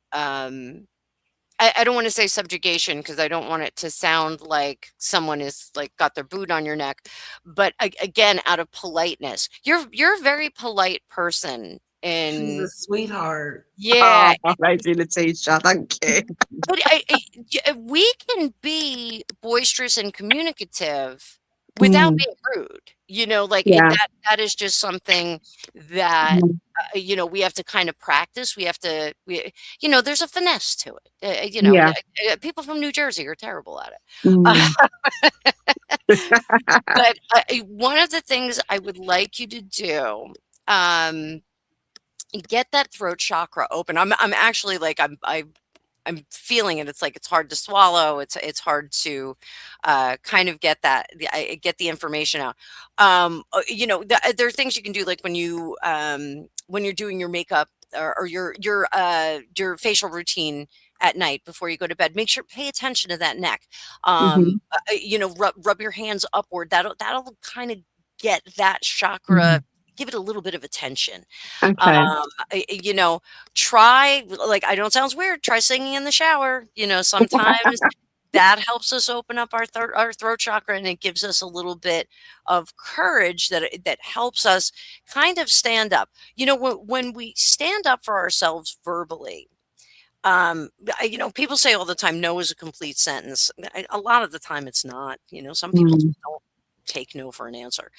I don't want to say subjugation because I don't want it to sound like someone is like got their boot on your neck, but again, out of politeness. You're a very polite person. She's a And sweetheart. yeah, Oh, Lady Letitia, thank you. but we can be boisterous and communicative without being rude. Yeah. That is just something that we have to kind of practice. We have to, there's a finesse to it. Yeah. People from New Jersey are terrible at it. Mm. But one of the things I would like you to do, get that throat chakra open. I'm actually like I'm feeling it. It's like it's hard to swallow. It's hard to kind of get get the information out. There are things you can do, like when you're doing your makeup or your facial routine at night before you go to bed. Make sure pay attention to that neck. Rub your hands upward. That'll kind of get that chakra. Give it a little bit of attention. Okay. Try, like, I know it sounds weird, try singing in the shower. Sometimes that helps us open up our throat chakra, and it gives us a little bit of courage that helps us kind of stand up. When we stand up for ourselves verbally, people say all the time, no is a complete sentence. A lot of the time it's not. Some people just don't take no for an answer.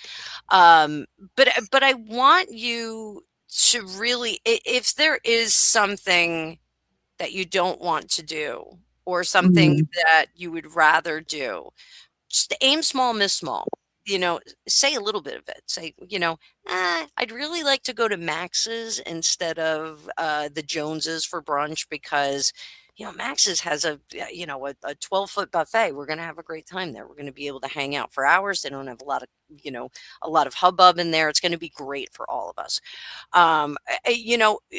But I want you to really, if there is something that you don't want to do or something that you would rather do, just aim small, miss small. Say a little bit of it. Say, I'd really like to go to Max's instead of the Joneses for brunch because Max's has a 12-foot buffet. We're going to have a great time there. We're going to be able to hang out for hours. They don't have a lot of hubbub in there. It's going to be great for all of us.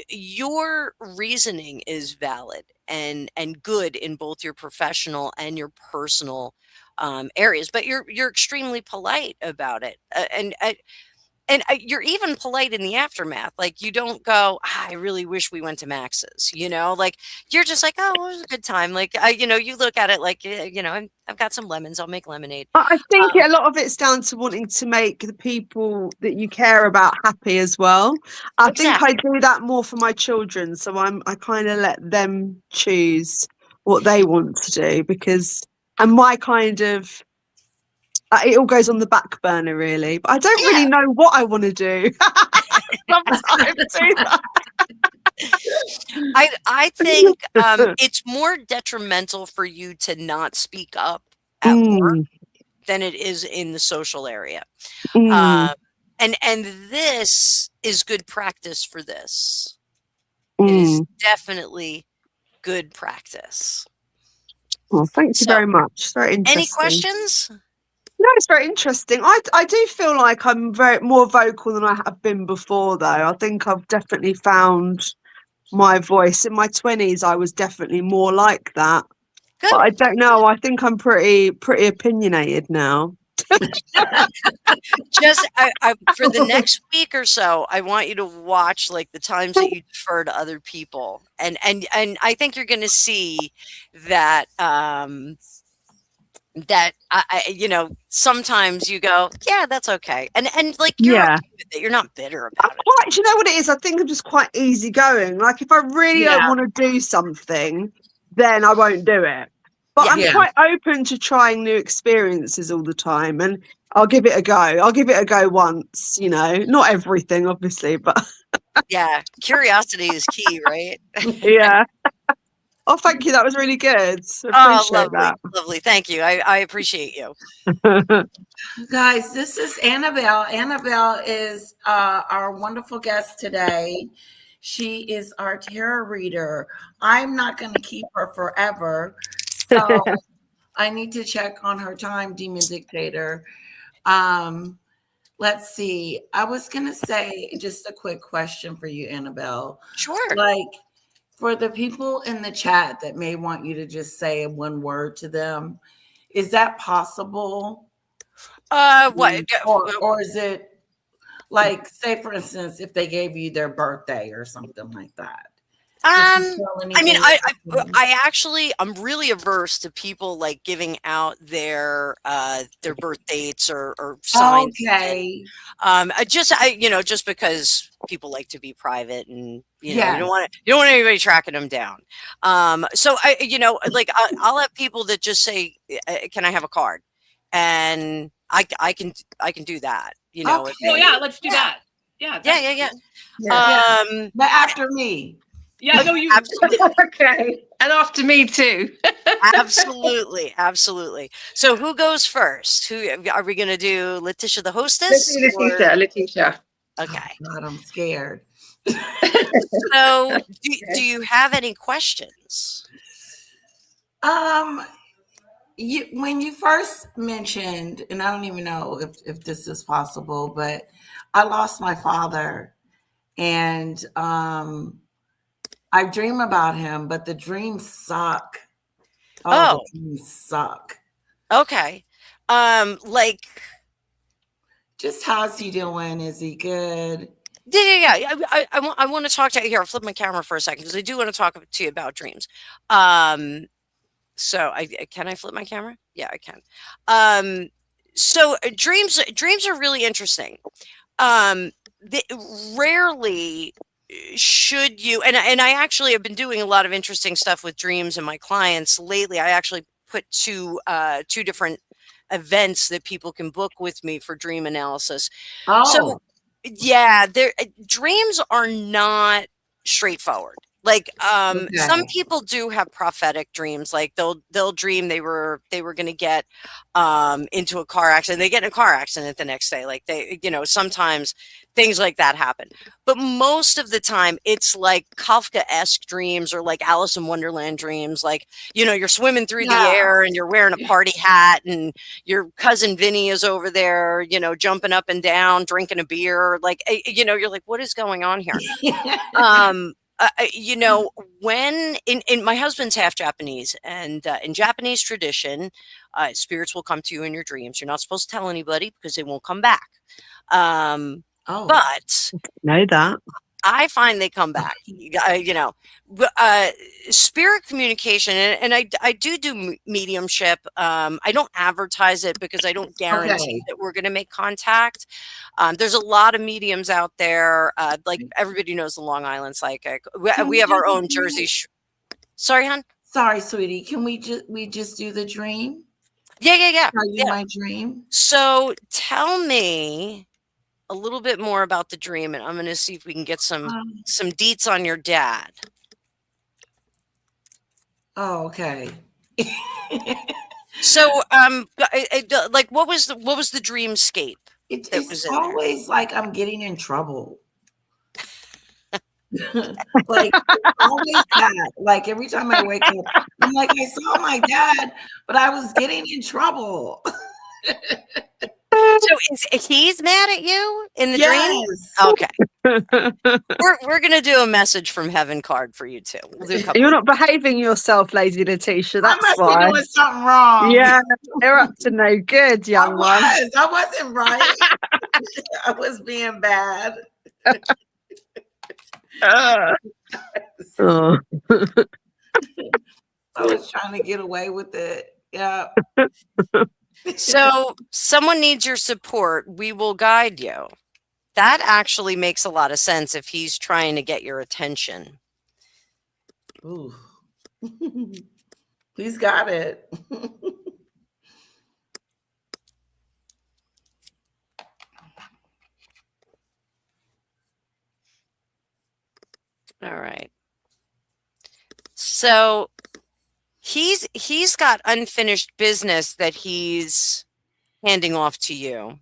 Your reasoning is valid and good in both your professional and your personal areas, but you're extremely polite about it. And you're even polite in the aftermath. Like, you don't go, I really wish we went to Max's, like, you're just like, oh, it was a good time. Like, you look at it like, I've got some lemons. I'll make lemonade. I think a lot of it's down to wanting to make the people that you care about happy as well. I think I do that more for my children. So I kind of let them choose what they want to do and my kind of, it all goes on the back burner, really. But I don't really know what I want to do. Sometimes either. I think it's more detrimental for you to not speak up at work than it is in the social area. And this is good practice for this. It is definitely good practice. Well, thank you very much. It's very interesting. Any questions? No, it's very interesting. I do feel like I'm more vocal than I have been before, though. I think I've definitely found my voice. In my 20s, I was definitely more like that. Good. But I don't know. I think I'm pretty opinionated now. Just for the next week or so, I want you to watch like the times that you defer to other people, and I think you're going to see that that sometimes you go, yeah, that's okay. And like, you're Yeah. okay with it. You're not bitter about it. Do you know what it is? I think I'm just quite easygoing. Like, if I really don't Yeah. want to do something, then I won't do it. But I'm Yeah. quite open to trying new experiences all the time, and I'll give it a go. I'll give it a go once, not everything, obviously, but Yeah. Curiosity is key, right? yeah. Oh, thank you. That was really good. Oh, Appreciate lovely. Lovely. Thank you. I appreciate you. that. Guys, this is Annabelle. Annabelle is our wonderful guest today. She is our tarot reader. I'm not going to keep her forever, so I need to check on her time, Demon Dictator. Let's see. I was going to say just a quick question for you, Annabelle. Sure. Like, for the people in the chat that may want you to just say one word to them, is that possible? What? Or is it like, say for instance, if they gave you their birthday or something like that? I mean, anything? I'm really averse to people like giving out their birth dates or signs. Okay. Just because people like to be private, and you Yes. don't want anybody tracking them down. So I'll have people that just say, "Can I have a card?" And I can do that. Okay. Oh yeah, let's do that. Yeah. Yeah. Yeah. But after me. Yeah, no, you Absolutely. Okay. And after me too. Absolutely. So who goes first? Who are we going to do? Letitia, the hostess? Letitia. Okay. Oh, God, I'm scared. So do you have any questions? When you first mentioned, and I don't even know if this is possible, but I lost my father, and I dream about him, but the dreams suck. The dreams suck. Okay. Just how's he doing? Is he good? Yeah. I want to talk to you here. I'll flip my camera for a second because I do want to talk to you about dreams. So can I flip my camera? Yeah, I can. So dreams are really interesting. Rarely should you, and I actually have been doing a lot of interesting stuff with dreams and my clients lately. I actually put two different events that people can book with me for dream analysis. Oh. So yeah, dreams are not straightforward. Like some people do have prophetic dreams. Like they'll dream they were going to get into a car accident. They get in a car accident the next day. Like sometimes things like that happen. But most of the time it's like Kafka-esque dreams or like Alice in Wonderland dreams. Like, you're swimming through the air and you're wearing a party hat and your cousin Vinny is over there, jumping up and down, drinking a beer. Like, you're like, what is going on here? When in my husband's half Japanese, and in Japanese tradition, spirits will come to you in your dreams. You're not supposed to tell anybody because they won't come back. But Know that. I find they come back. Spirit communication, and I do mediumship. I don't advertise it because I don't guarantee that we're going to make contact. There's a lot of mediums out there. Like everybody knows the Long Island Psychic. We have our own Jersey. Sorry, hon. Sorry, sweetie. Can we just do the dream? Yeah. Tell you my dream. So tell me a little bit more about the dream, and I'm going to see if we can get some deets on your dad. Oh, okay. So, like, what was the dreamscape? It's always like I'm getting in trouble. Like always that. Like every time I wake up, I'm like, I saw my dad, but I was getting in trouble. So he's mad at you in the dream? Okay. We're gonna do a message from heaven card for you too. We'll do You're not behaving yourself, Lady Letitia. That's I must why. be doing something wrong. Yeah, you're up to no good, young one. I wasn't right. I was being bad. Oh. I was trying to get away with it. Yeah. So someone needs your support. We will guide you. That actually makes a lot of sense if he's trying to get your attention. Ooh. He's got it. All right. So he's got unfinished business that he's handing off to you,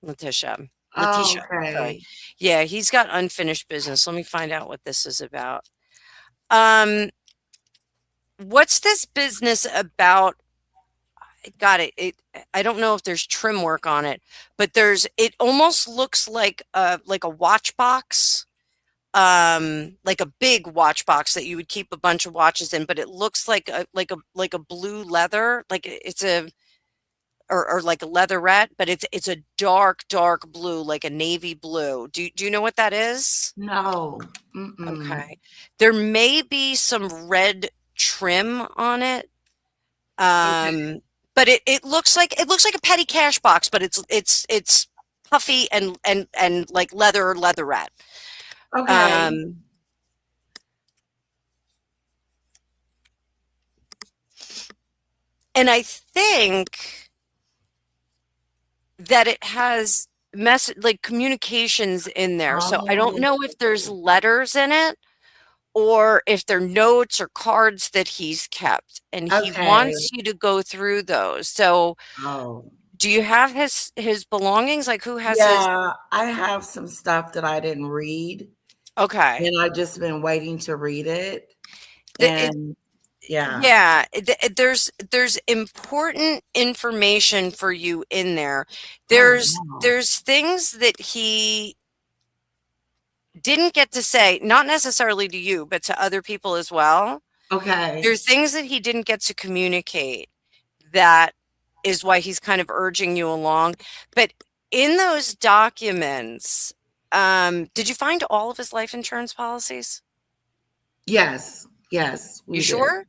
Letitia. Letitia, Okay. sorry. Yeah, he's got unfinished business. Let me find out what this is about. What's this business about? Got it. I don't know if there's trim work on it, but it almost looks like a watch box. Like a big watch box that you would keep a bunch of watches in, but it looks like a blue leather, like it's or like a leatherette, but it's a dark blue, like a navy blue. Do you know what that is? No. Mm-mm. Okay. There may be some red trim on it. But it looks like a petty cash box, but it's puffy and like leatherette. Okay. And I think that it has like communications in there. So I don't know if there's letters in it or if they're notes or cards that he's kept, and he wants you to go through those. So do you have his belongings? Like who has his? Yeah, I have some stuff that I didn't read. Okay. And I've just been waiting to read it. And there's important information for you in there. There's things that he didn't get to say, not necessarily to you, but to other people as well. Okay. There's things that he didn't get to communicate. That is why he's kind of urging you along. But in those documents, did you find all of his life insurance policies? Yes. You sure?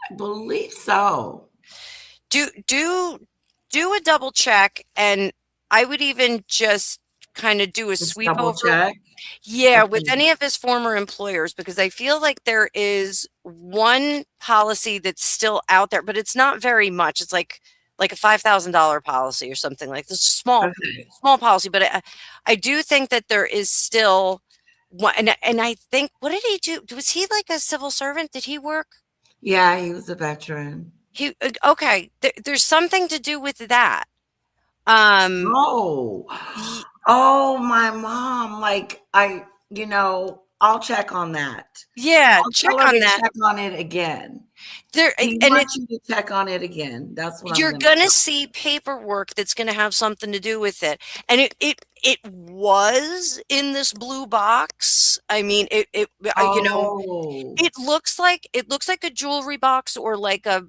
I believe so. Do a double check, and I would even just kind of do a sweep over. Check. Yeah, with any of his former employers, because I feel like there is one policy that's still out there, but it's not very much. It's like a $5,000 policy or something like this. Small policy, but I do think that there is still one. And I think, what did he do? Was he like a civil servant? Did he work? Yeah, he was a veteran. Okay. There's something to do with that. Oh, my mom. Like I'll check on that. Yeah, check on that. Check on it again. You to check on it again. That's what you're gonna see paperwork that's gonna have something to do with it. And it was in this blue box. I mean, it looks like a jewelry box or like a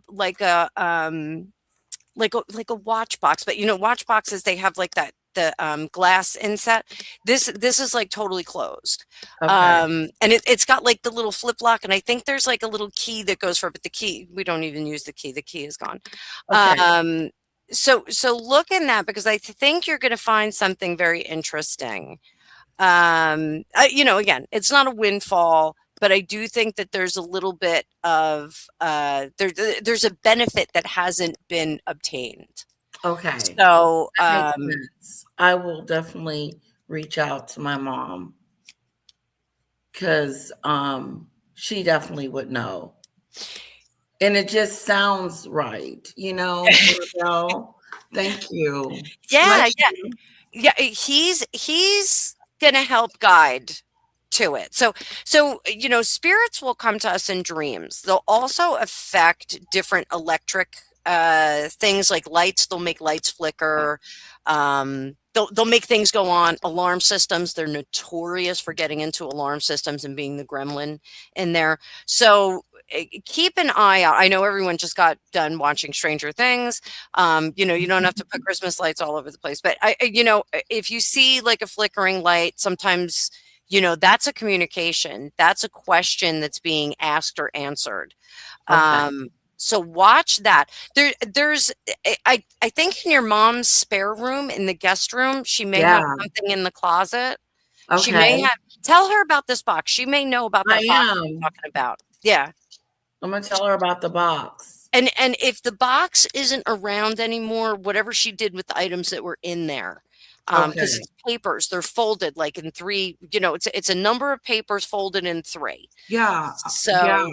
watch box. But watch boxes, they have like the glass inset. This is like totally closed. And it's got like the little flip lock, and I think there's like a little key that goes for it, but the key, we don't even use the key is gone. So look in that, because I think you're going to find something very interesting. Again, it's not a windfall, but I do think that there's a little bit of there's a benefit that hasn't been obtained. Okay. So I will definitely reach out to my mom, because she definitely would know. And it just sounds right, Thank you. Yeah. He's gonna help guide to it. So spirits will come to us in dreams. They'll also affect different electric things like lights. They'll make lights flicker. They'll make things go on. Alarm systems, they're notorious for getting into alarm systems and being the gremlin in there. So keep an eye out. I know everyone just got done watching Stranger Things. You don't have to put Christmas lights all over the place, but if you see like a flickering light, sometimes that's a communication. That's a question that's being asked or answered. So watch that. There's I think in your mom's spare room in the guest room, she may have Yeah. something in the closet. She Okay. may have tell her about this box. She may know about that I box I'm am. talking about. Yeah. I'm gonna tell her about the box. And if the box isn't around anymore, whatever she did with the items that were in there, because Okay. it's papers, they're folded like in three, it's a number of papers folded in three. Yeah. So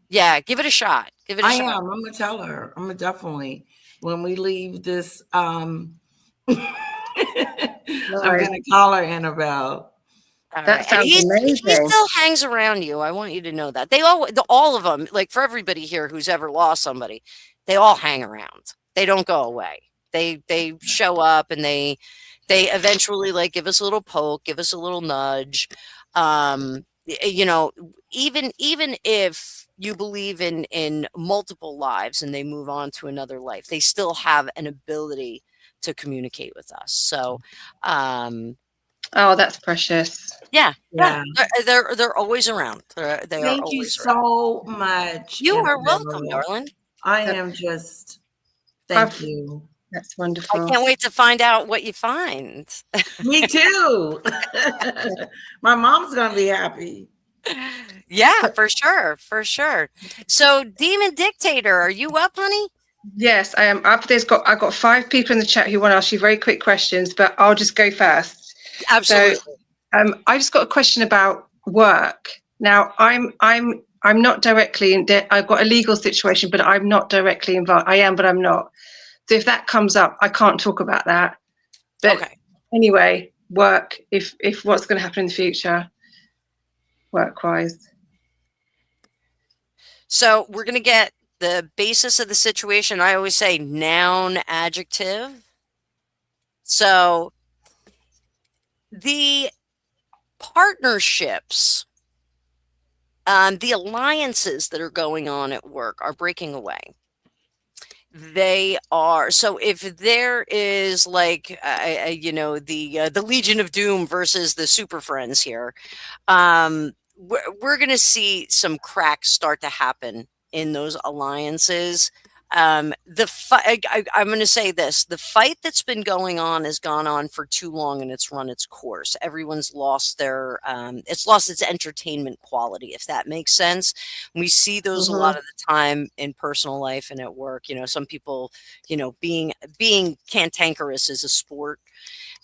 yeah, give it a shot. Give it a I shot. am. I'm gonna tell her. I'm gonna definitely when we leave this. I'm gonna call her Annabelle. All That right. sounds He amazing. still hangs around you. I want you to know that. All of them, like for everybody here who's ever lost somebody, they all hang around. They don't go away. They show up and they eventually like give us a little poke, give us a little nudge. Even if you believe in multiple lives and they move on to another life, they still have an ability to communicate with us. So Oh, that's precious. yeah. Yeah. They're always around. They are Thank you always around. so much. You are Annabelle. welcome, darling. I am just. Thank you. That's I wonderful. can't wait to find out what you find. Me too. My mom's gonna be happy. Yeah, for sure. For sure. So, Demon Dictator, are you up, honey? Yes, I am up. I've got 5 people in the chat who want to ask you very quick questions, but I'll just go first. Absolutely. So, I just got a question about work. Now, I'm not directly in debt. I've got a legal situation, but I'm not directly involved. I am, but I'm not. So if that comes up, I can't talk about that. But Okay. anyway, work. If what's going to happen in the future, work-wise. So, we're going to get the basis of the situation. I always say noun, adjective. So, the partnerships, the alliances that are going on at work are breaking away. They are. So if there is like, the Legion of Doom versus the Super Friends here, we're going to see some cracks start to happen in those alliances. I'm going to say this: the fight that's been going on has gone on for too long, and it's run its course. Everyone's lost it's lost its entertainment quality, if that makes sense. We see those a lot of the time in personal life and at work. Some people, being cantankerous is a sport.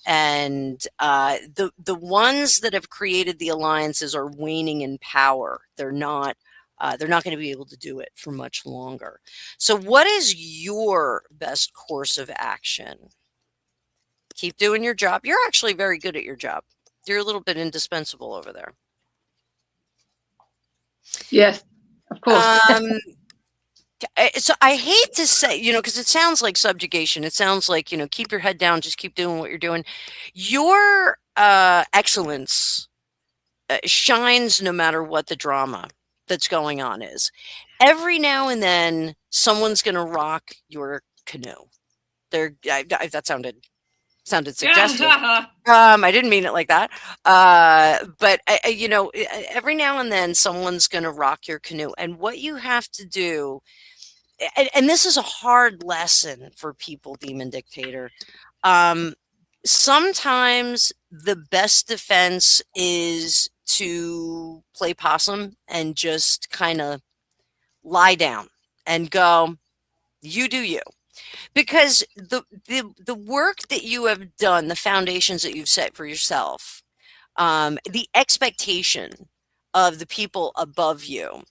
And the ones that have created the alliances are waning in power. They're not going to be able to do it for much longer. So what is your best course of action? Keep doing your job. You're actually very good at your job. You're a little bit indispensable over there. Yes, of course. So I hate to say, because it sounds like subjugation. It sounds like, keep your head down, just keep doing what you're doing. Your excellence shines no matter what the drama that's going on is. Every now and then, someone's going to rock your canoe. That sounded suggestive. I didn't mean it like that. But every now and then, someone's going to rock your canoe, and what you have to do. And this is a hard lesson for people, Demon Dictator. Sometimes the best defense is to play possum and just kind of lie down and go, you do you. Because the work that you have done, the foundations that you've set for yourself, the expectation of the people above you,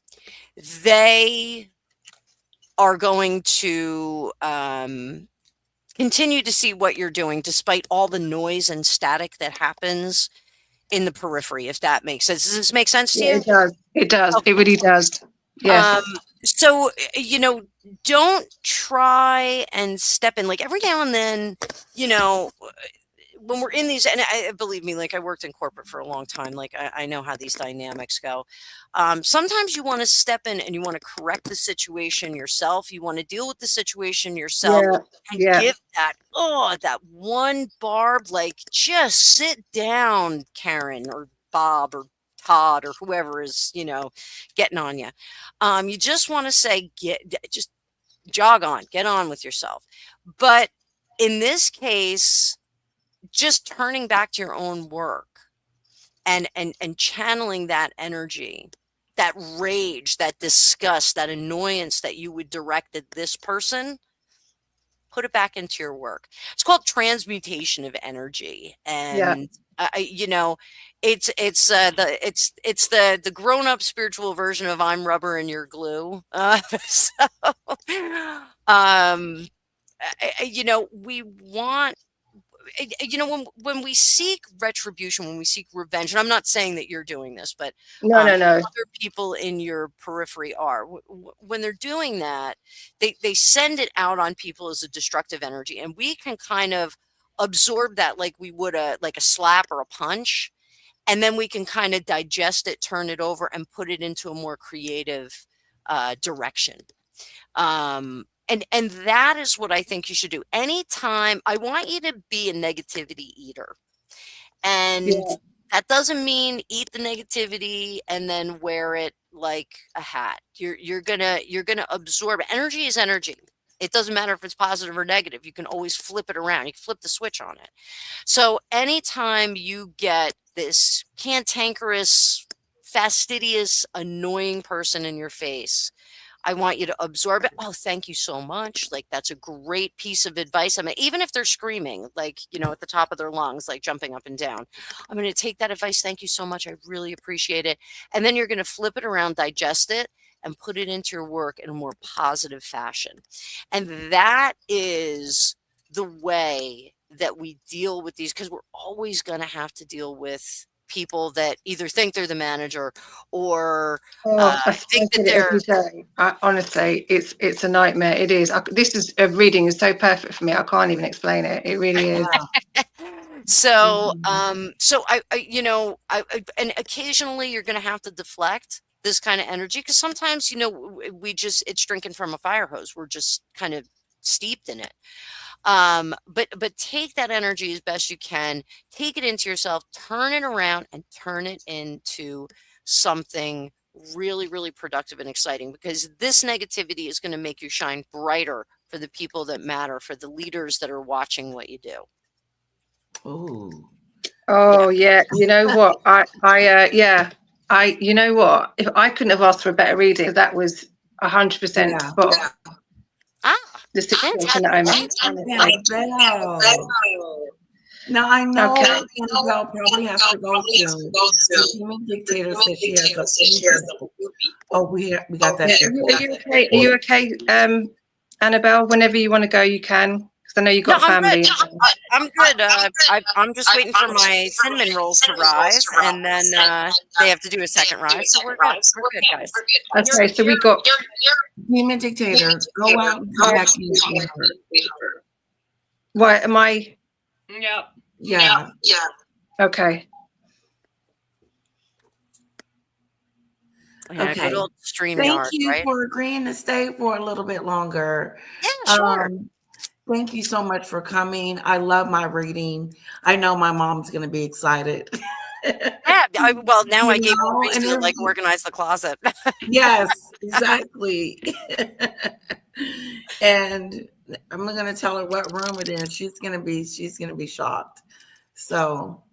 they are going to continue to see what you're doing despite all the noise and static that happens in the periphery, if that makes sense. Does this make sense to you? It does. It does. Okay. It really does. Yes. So, don't try and step in. Like every now and then, when we're in these, and believe me, like I worked in corporate for a long time, like I know how these dynamics go. Sometimes you want to step in and you want to correct the situation yourself. You want to deal with the situation yourself and give that one barb, like just sit down, Karen or Bob or Todd or whoever is, getting on you. You just want to say, jog on, get on with yourself. But in this case, just turning back to your own work and channeling that energy, that rage, that disgust, that annoyance that you would direct at this person, put it back into your work. It's called transmutation of energy. And you know, it's the grown-up spiritual version of I'm rubber and you're glue. You know, we want, you know, when we seek retribution, when we seek revenge, and I'm not saying that you're doing this, but No. other people in your periphery are, when they're doing that, they send it out on people as a destructive energy, and we can kind of absorb that like we would like a slap or a punch, and then we can kind of digest it, turn it over, and put it into a more creative direction. And that is what I think you should do. Anytime, I want you to be a negativity eater. And that doesn't mean eat the negativity and then wear it like a hat. You're gonna absorb it. Energy is energy. It doesn't matter if it's positive or negative. You can always flip it around. You can flip the switch on it. So anytime you get this cantankerous, fastidious, annoying person in your face, I want you to absorb it. Oh, thank you so much. Like, that's a great piece of advice. I mean, even if they're screaming, like, you know, at the top of their lungs, like jumping up and down, I'm going to take that advice. Thank you so much. I really appreciate it. And then you're going to flip it around, digest it, and put it into your work in a more positive fashion. And that is the way that we deal with these, because we're always going to have to deal with people that either think they're the manager or think that they're. Honestly, it's a nightmare. It is. This is a reading is so perfect for me. I can't even explain it. It really is. So I you know, and occasionally you're going to have to deflect this kind of energy, because sometimes, you know, it's drinking from a fire hose. We're just kind of steeped in it. But take that energy as best you can, take it into yourself, turn it around, and turn it into something really, really productive and exciting, because this negativity is going to make you shine brighter for the people that matter, for the leaders that are watching what you do. Oh yeah. You know what? You know what? If I couldn't have asked for a better reading, that was 100% spot. The situation that I'm in. Now I know Annabelle probably has to go soon. The human dictator said she has a. Oh, we got that. Are you okay, Annabelle? Whenever you want to go, you can. Because I know you've got family. I'm good. I'm just waiting for my cinnamon rolls to rise, and then they have to do a second rise. So we're good. We're good, guys. Okay, so we got human dictator. Go out and come back in. What am I? Yep. Yeah. Okay. Yeah, okay. Good old StreamYard, Thank you right? for agreeing to stay for a little bit longer. Yeah, sure. Thank you so much for coming. I love my reading. I know my mom's going to be excited. Yeah. Well, now I gave her a reason to like organize the closet. Yes, exactly. And I'm going to tell her what room it is. She's going to be shocked. So,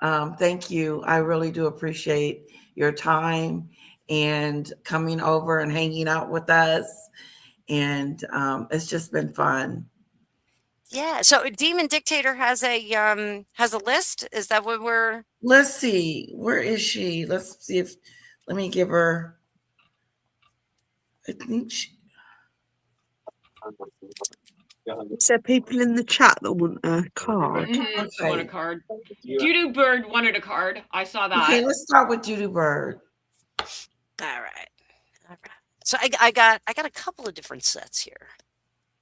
thank you. I really do appreciate your time and coming over and hanging out with us. And it's just been fun. Yeah. So Demon Dictator has a list. Is that what we're? Let's see. Where is she? Let's see if. Let me give her. I think she. Is there people in the chat that want a card? Okay. Want a card? Doodoo Bird wanted a card. I saw that. Okay, let's start with Doodoo Bird. All right. So I got a couple of different sets here.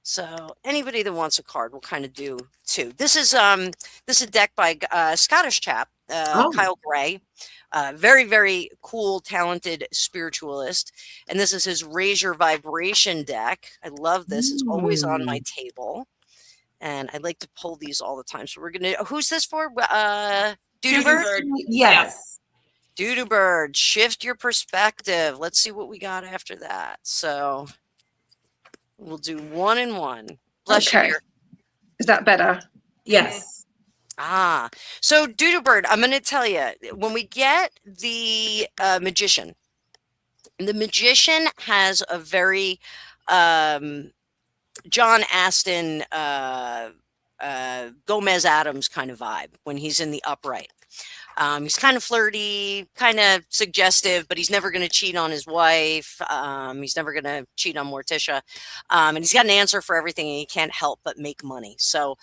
So anybody that wants a card will kind of do two. This is a deck by a Scottish chap, Kyle Gray. Very, very cool, talented spiritualist. And this is his Raise Your Vibration deck. I love this. It's always on my table. And I like to pull these all the time. So we're going to, who's this for? Doodoo Bird? Yes. Doodoo Bird, shift your perspective. Let's see what we got after that. So We'll do 1 and 1. Bless you, Okay. dear. Is that better? Yes. Ah, so Doodoo Bird, I'm going to tell you, when we get the magician has a very John Aston, Gomez Adams kind of vibe when he's in the upright. He's kind of flirty, kind of suggestive, but he's never going to cheat on his wife. He's never going to cheat on Morticia. And he's got an answer for everything, and he can't help but make money. So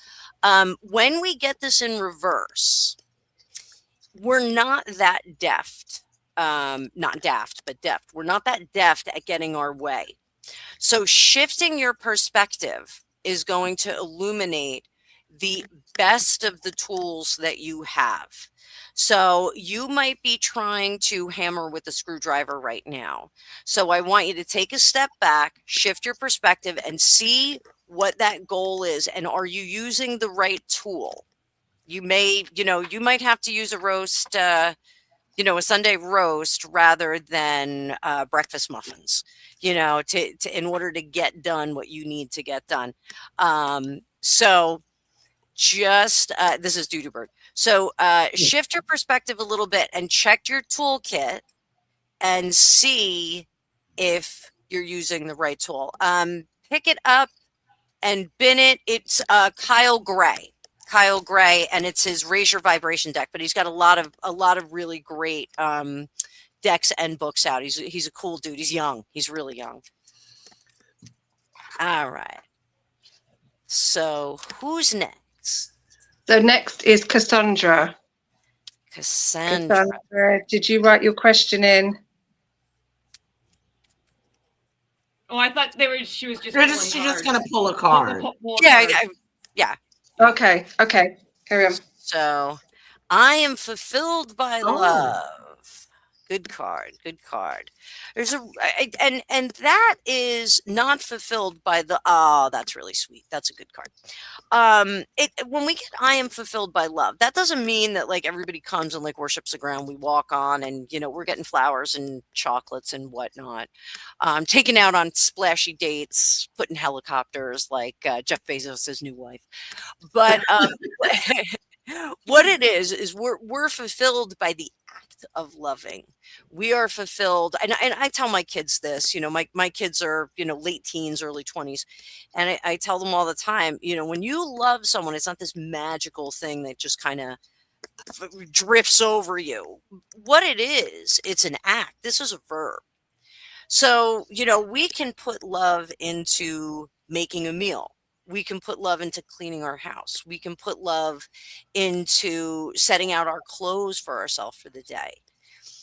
when we get this in reverse, we're not that deft. Not daft, but deft. We're not that deft at getting our way. So shifting your perspective is going to illuminate the best of the tools that you have. So you might be trying to hammer with a screwdriver right now. So I want you to take a step back, shift your perspective, and see what that goal is. And are you using the right tool? You may, you might have to use a roast, a Sunday roast rather than breakfast muffins, to in order to get done what you need to get done. So just this is Doodoo Bird. So shift your perspective a little bit and check your toolkit and see if you're using the right tool. Pick it up and bin it. It's Kyle Gray, and it's his Raise Your Vibration deck. But he's got a lot of really great decks and books out. He's a cool dude. He's young. He's really young. All right. So who's next? So next is Cassandra. Cassandra. Did you write your question in? Oh, I thought she was just. She's just gonna pull a card. Yeah. Okay. Carry on. So I am fulfilled by love. Good card. There's and that is not fulfilled by the that's really sweet. That's a good card. When we get I am fulfilled by love, that doesn't mean that like everybody comes and like worships the ground we walk on, and we're getting flowers and chocolates and whatnot. Taking out on splashy dates, putting helicopters like Jeff Bezos' new wife. But what it is we're fulfilled by the act of loving. We are fulfilled, and I tell my kids this. My kids are late teens, early 20s, and I tell them all the time. When you love someone, it's not this magical thing that just kind of drifts over you. What it is, it's an act. This is a verb. So we can put love into making a meal. We can put love into cleaning our house. We can put love into setting out our clothes for ourselves for the day.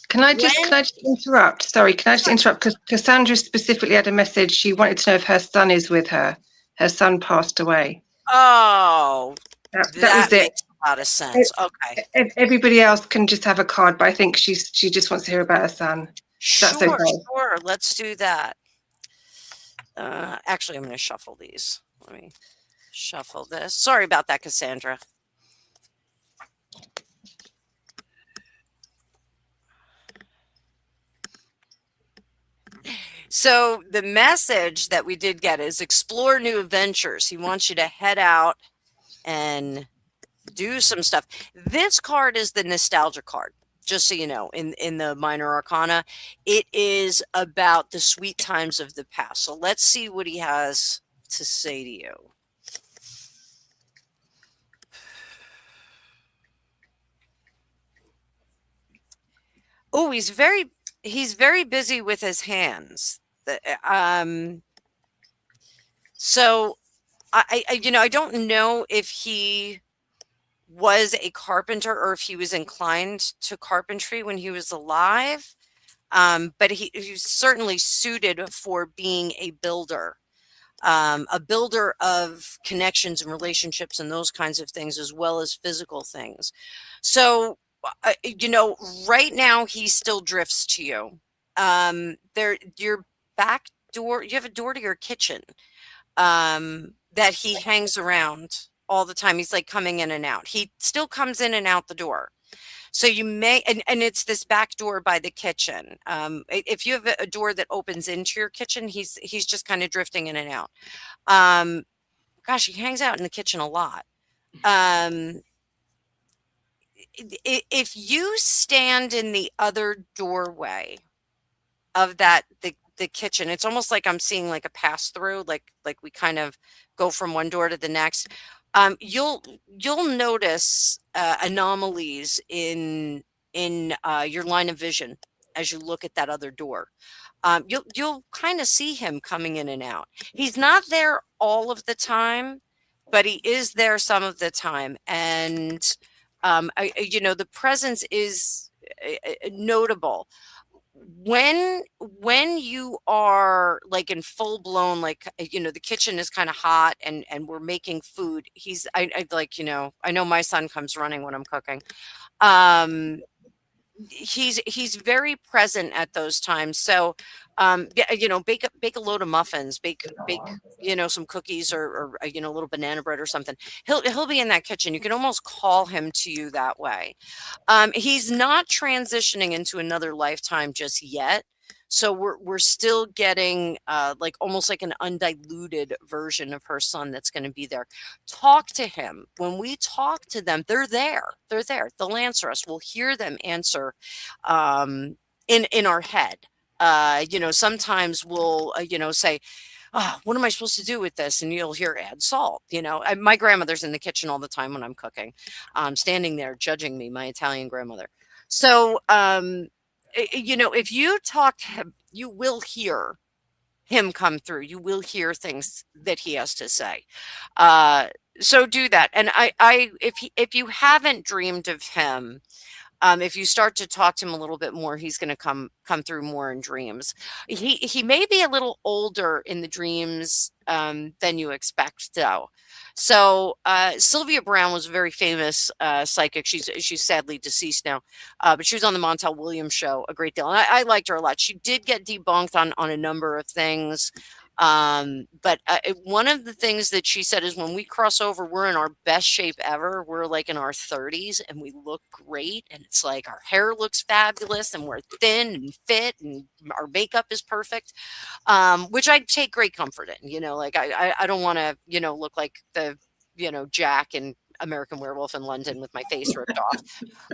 Can I just interrupt? Sorry, can I just interrupt? Because Cassandra specifically had a message. She wanted to know if her son is with her. Her son passed away. Oh, that was it. Makes a lot of sense. Okay. Everybody else can just have a card, but I think she just wants to hear about her son. Sure, That's okay. Sure. Let's do that. Actually, I'm going to shuffle these. Let me shuffle this. Sorry about that, Cassandra. So the message that we did get is explore new adventures. He wants you to head out and do some stuff. This card is the nostalgia card, just so you know, in the minor arcana. It is about the sweet times of the past. So let's see what he has to say to you. Oh, he's very busy with his hands. So I don't know if he was a carpenter or if he was inclined to carpentry when he was alive. But he's certainly suited for being a builder of connections and relationships and those kinds of things, as well as physical things. So, right now he still drifts to you. Your back door, you have a door to your kitchen that he hangs around all the time. He's like coming in and out. He still comes in and out the door. So you may, and it's this back door by the kitchen. If you have a door that opens into your kitchen, he's just kind of drifting in and out. Gosh, he hangs out in the kitchen a lot. If you stand in the other doorway of the kitchen, it's almost like I'm seeing like a pass through, like we kind of go from one door to the next. You'll notice anomalies in your line of vision as you look at that other door. You'll kind of see him coming in and out. He's not there all of the time, but he is there some of the time, and the presence is notable. When you are like in full blown, like the kitchen is kind of hot and we're making food, I know my son comes running when I'm cooking. He's very present at those times. So bake a load of muffins, bake some cookies or a little banana bread or something. He'll be in that kitchen. You can almost call him to you that way. He's not transitioning into another lifetime just yet. So we're still getting like almost like an undiluted version of her son that's going to be there. Talk to him. When we talk to them, they're there. They're there. They'll answer us. We'll hear them answer in our head. Sometimes we'll say, oh, what am I supposed to do with this? And you'll hear add salt. My grandmother's in the kitchen all the time when I'm cooking, standing there judging me, my Italian grandmother. So if you talk to him, you will hear him come through. You will hear things that he has to say. So do that. And if you haven't dreamed of him, if you start to talk to him a little bit more, he's going to come through more in dreams. He may be a little older in the dreams than you expect, though. So Sylvia Brown was a very famous psychic. She's sadly deceased now, but she was on the Montel Williams show a great deal, and I liked her a lot. She did get debunked on a number of things. But one of the things that she said is when we cross over, we're in our best shape ever. We're like in our 30s and we look great. And it's like our hair looks fabulous and we're thin and fit and our makeup is perfect. Which I take great comfort in, like I don't want to, look like the, Jack and American Werewolf in London with my face ripped off.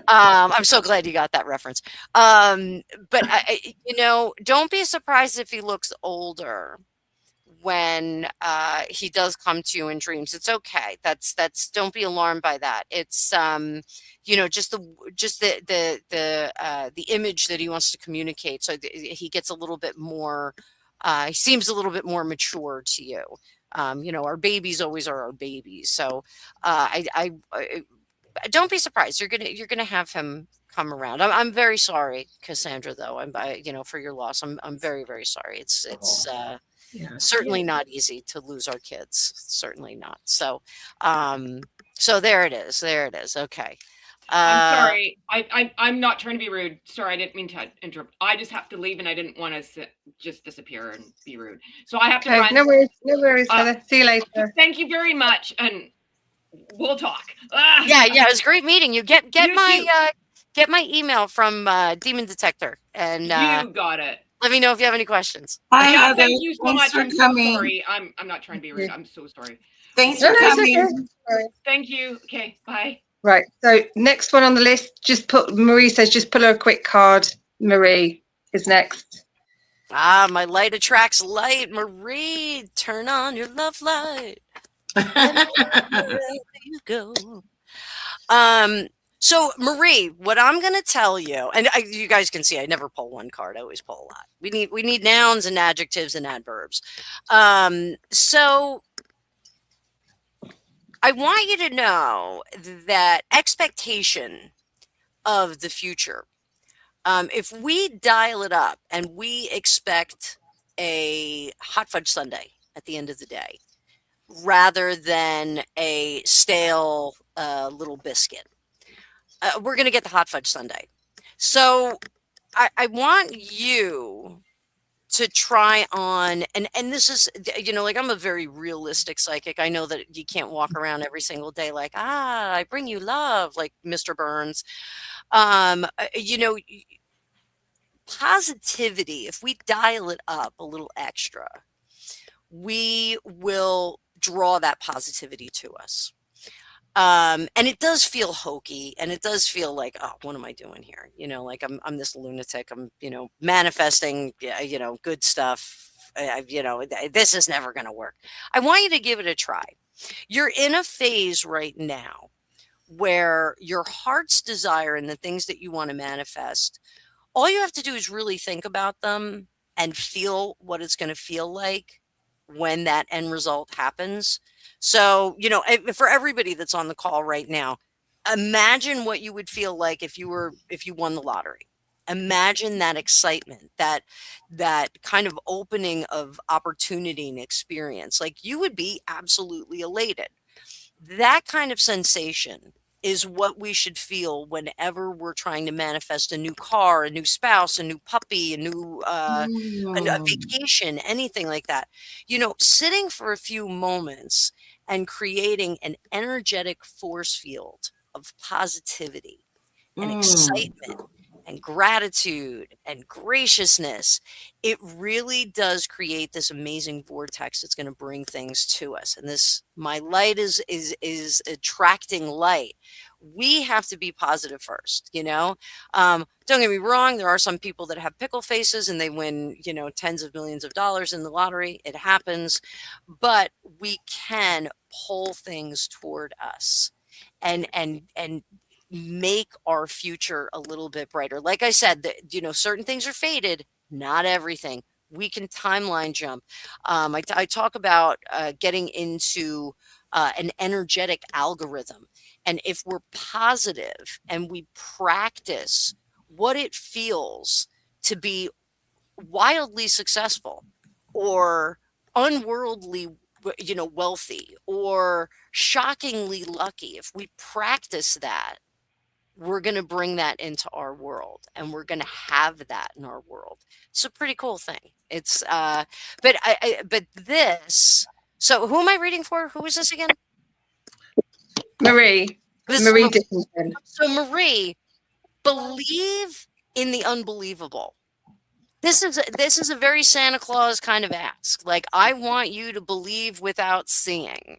I'm so glad you got that reference. But don't be surprised if he looks older when he does come to you in dreams. It's okay. That's don't be alarmed by that. It's just the image that he wants to communicate. So he gets a little bit more he seems a little bit more mature to you. Our babies always are our babies. So I don't be surprised. You're gonna have him come around. I'm very sorry, Cassandra, though. For your loss. I'm very, very sorry. It's certainly not easy to lose our kids. Certainly not. So, so there it is. There it is. Okay. I'm sorry. I'm not trying to be rude. Sorry, I didn't mean to interrupt. I just have to leave, and I didn't want to just disappear and be rude. So I have to run. No worries, Heather. See you later. Thank you very much, and we'll talk. Yeah, it was great meeting you. Get my email from Demon Detector, and you got it. Let me know if you have any questions. Hi, Heather. Thank you so much. I'm so sorry. I'm not trying to be rude. I'm so sorry. Thanks for coming. Thank you. Okay, bye. Right. So next one on the list, Marie says, just pull her a quick card. Marie is next. My light attracts light. Marie, turn on your love light. There you go. So Marie, what I'm going to tell you, and you guys can see, I never pull one card. I always pull a lot. We need nouns and adjectives and adverbs. So I want you to know that expectation of the future, if we dial it up and we expect a hot fudge sundae at the end of the day, rather than a stale little biscuit, we're going to get the hot fudge sundae. So I want you to try on, and this is, I'm a very realistic psychic. I know that you can't walk around every single day like, I bring you love, like Mr. Burns. You know, positivity, if we dial it up a little extra, we will draw that positivity to us. And it does feel hokey, and it does feel like, oh, what am I doing here? You know, like I'm this lunatic. I'm, you know, manifesting, you know, good stuff. You know, this is never going to work. I want you to give it a try. You're in a phase right now where your heart's desire and the things that you want to manifest, all you have to do is really think about them and feel what it's going to feel like when that end result happens. So, you know, for everybody that's on the call right now, imagine what you would feel like if you won the lottery. Imagine that excitement, that kind of opening of opportunity and experience. Like, you would be absolutely elated. That kind of sensation is what we should feel whenever we're trying to manifest a new car, a new spouse, a new puppy, a new a vacation, anything like that. You know, sitting for a few moments and creating an energetic force field of positivity and excitement and gratitude and graciousness, it really does create this amazing vortex that's going to bring things to us. And this, my light is attracting light. We have to be positive first, you know. Don't get me wrong, there are some people that have pickle faces and they win, you know, tens of millions of dollars in the lottery. It happens, but we can pull things toward us and make our future a little bit brighter. Like I said, you know, certain things are fated, not everything. We can timeline jump. I talk about getting into an energetic algorithm. And if we're positive and we practice what it feels to be wildly successful or unworldly, you know, wealthy or shockingly lucky, if we practice that, we're going to bring that into our world and we're going to have that in our world. It's a pretty cool thing. It's but this, so who am I reading for? Who is this again? Marie. Marie Dickinson. So Marie, believe in the unbelievable. This is a very Santa Claus kind of ask. Like, I want you to believe without seeing,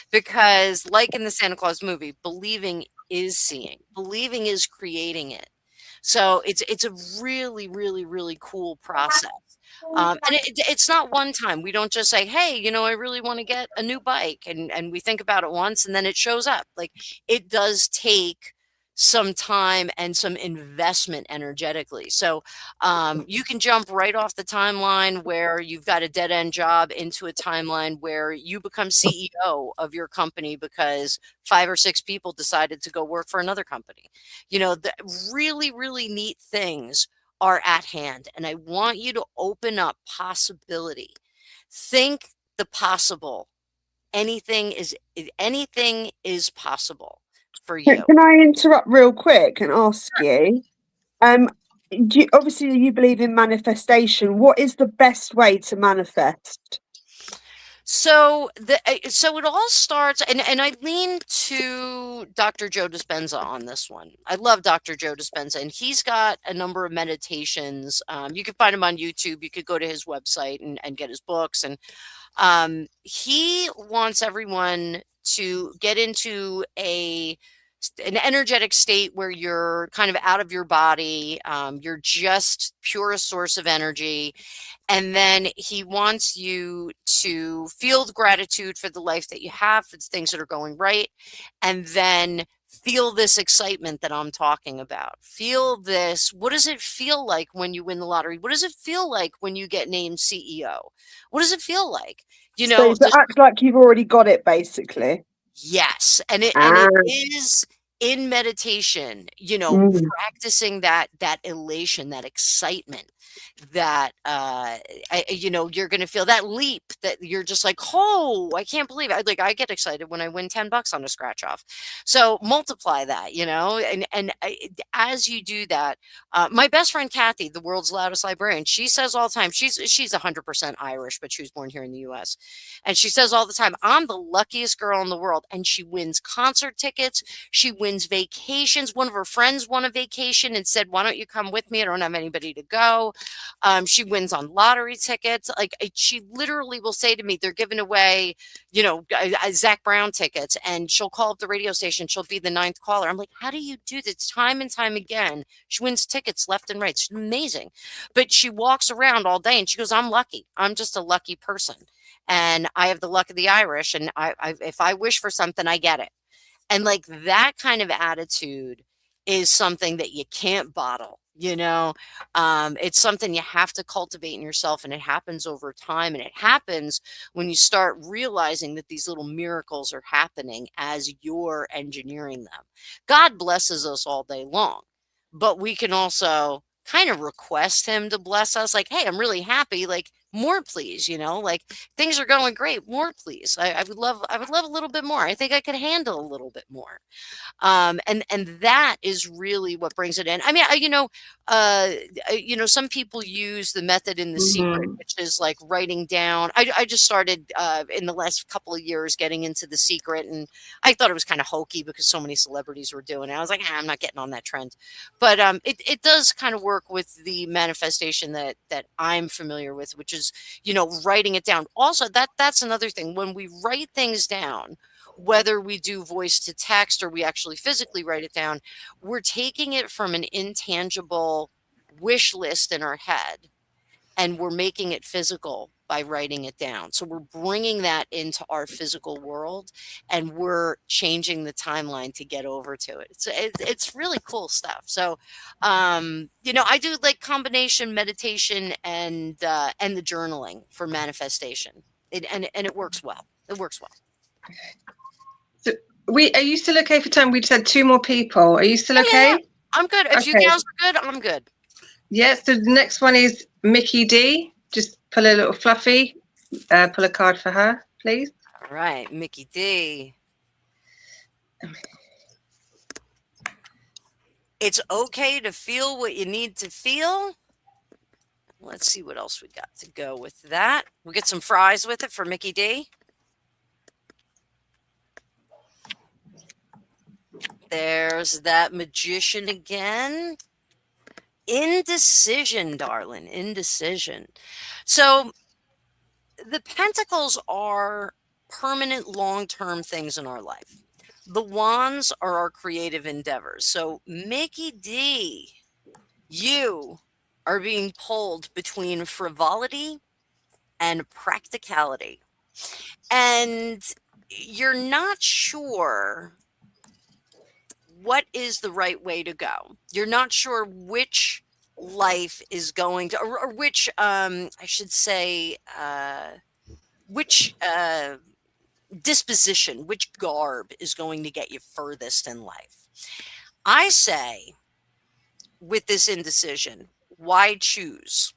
because like in the Santa Claus movie, believing is seeing. Believing is creating it. So it's a really, really, really cool process. And it's not one time. We don't just say, hey, you know, I really want to get a new bike. And we think about it once and then it shows up. Like, it does take some time and some investment energetically. So you can jump right off the timeline where you've got a dead end job into a timeline where you become CEO of your company because 5 or 6 people decided to go work for another company. You know, the really, really neat things are at hand. And I want you to open up possibility. Think the possible. Anything is possible for you. Can I interrupt real quick and ask you? Obviously, you believe in manifestation. What is the best way to manifest? So it all starts, and I lean to Dr. Joe Dispenza on this one. I love Dr. Joe Dispenza, and he's got a number of meditations. You can find him on YouTube. You could go to his website and get his books. And he wants everyone to get into an energetic state where you're kind of out of your body. You're just purest source of energy. And then he wants you to feel the gratitude for the life that you have, for the things that are going right. And then feel this excitement that I'm talking about. Feel this. What does it feel like when you win the lottery? What does it feel like when you get named CEO? What does it feel like? You know, so act like you've already got it, basically. Yes. And it is in meditation, you know, practicing that elation, that excitement. that you're going to feel that leap, that you're just like, oh, I can't believe it. Like, I get excited when I win $10 on a scratch off. So multiply that, as you do that, my best friend Kathy, the world's loudest librarian, she says all the time, she's 100% Irish, but she was born here in the US. And she says all the time, I'm the luckiest girl in the world. And she wins concert tickets. She wins vacations. One of her friends won a vacation and said, why don't you come with me? I don't have anybody to go. She wins on lottery tickets. Like, she literally will say to me, they're giving away, Zach Brown tickets, and she'll call up the radio station. She'll be the 9th caller. I'm like, how do you do this? Time and time again, she wins tickets left and right. She's amazing. But she walks around all day and she goes, I'm lucky. I'm just a lucky person. And I have the luck of the Irish. And if I wish for something, I get it. And like, that kind of attitude is something that you can't bottle. It's something you have to cultivate in yourself, and it happens over time. And it happens when you start realizing that these little miracles are happening as you're engineering them. God blesses us all day long, but we can also kind of request him to bless us. Like, hey, I'm really happy. Like, more, please. Like, things are going great. More, please. I would love a little bit more. I think I could handle a little bit more. And that is really what brings it in. I mean, some people use the method in The Secret, which is like writing down. I just started in the last couple of years getting into The Secret, and I thought it was kind of hokey because so many celebrities were doing it. I was like, I'm not getting on that trend. But it does kind of work with the manifestation that I'm familiar with, which is, writing it down. Also, that's another thing. When we write things down, whether we do voice to text or we actually physically write it down, we're taking it from an intangible wish list in our head, and we're making it physical by writing it down. So we're bringing that into our physical world, and we're changing the timeline to get over to it. It's really cool stuff. So, I do like combination meditation and the journaling for manifestation. And it works well. It works well. So are you still okay for time? We just had 2 more people. Are you still okay? Yeah. I'm good. If you guys are good, I'm good. Yeah, so the next one is Mickey D. Just pull a little fluffy. Pull a card for her, please. All right, Mickey D. It's okay to feel what you need to feel. Let's see what else we got to go with that. We'll get some fries with it for Mickey D. There's that Magician again. Indecision, darling. Indecision. So the Pentacles are permanent, long-term things in our life. The Wands are our creative endeavors. So Mickey D, you are being pulled between frivolity and practicality. And you're not sure what is the right way to go. You're not sure which life is going to, or which, I should say, which disposition, which garb is going to get you furthest in life. I say, with this indecision, why choose?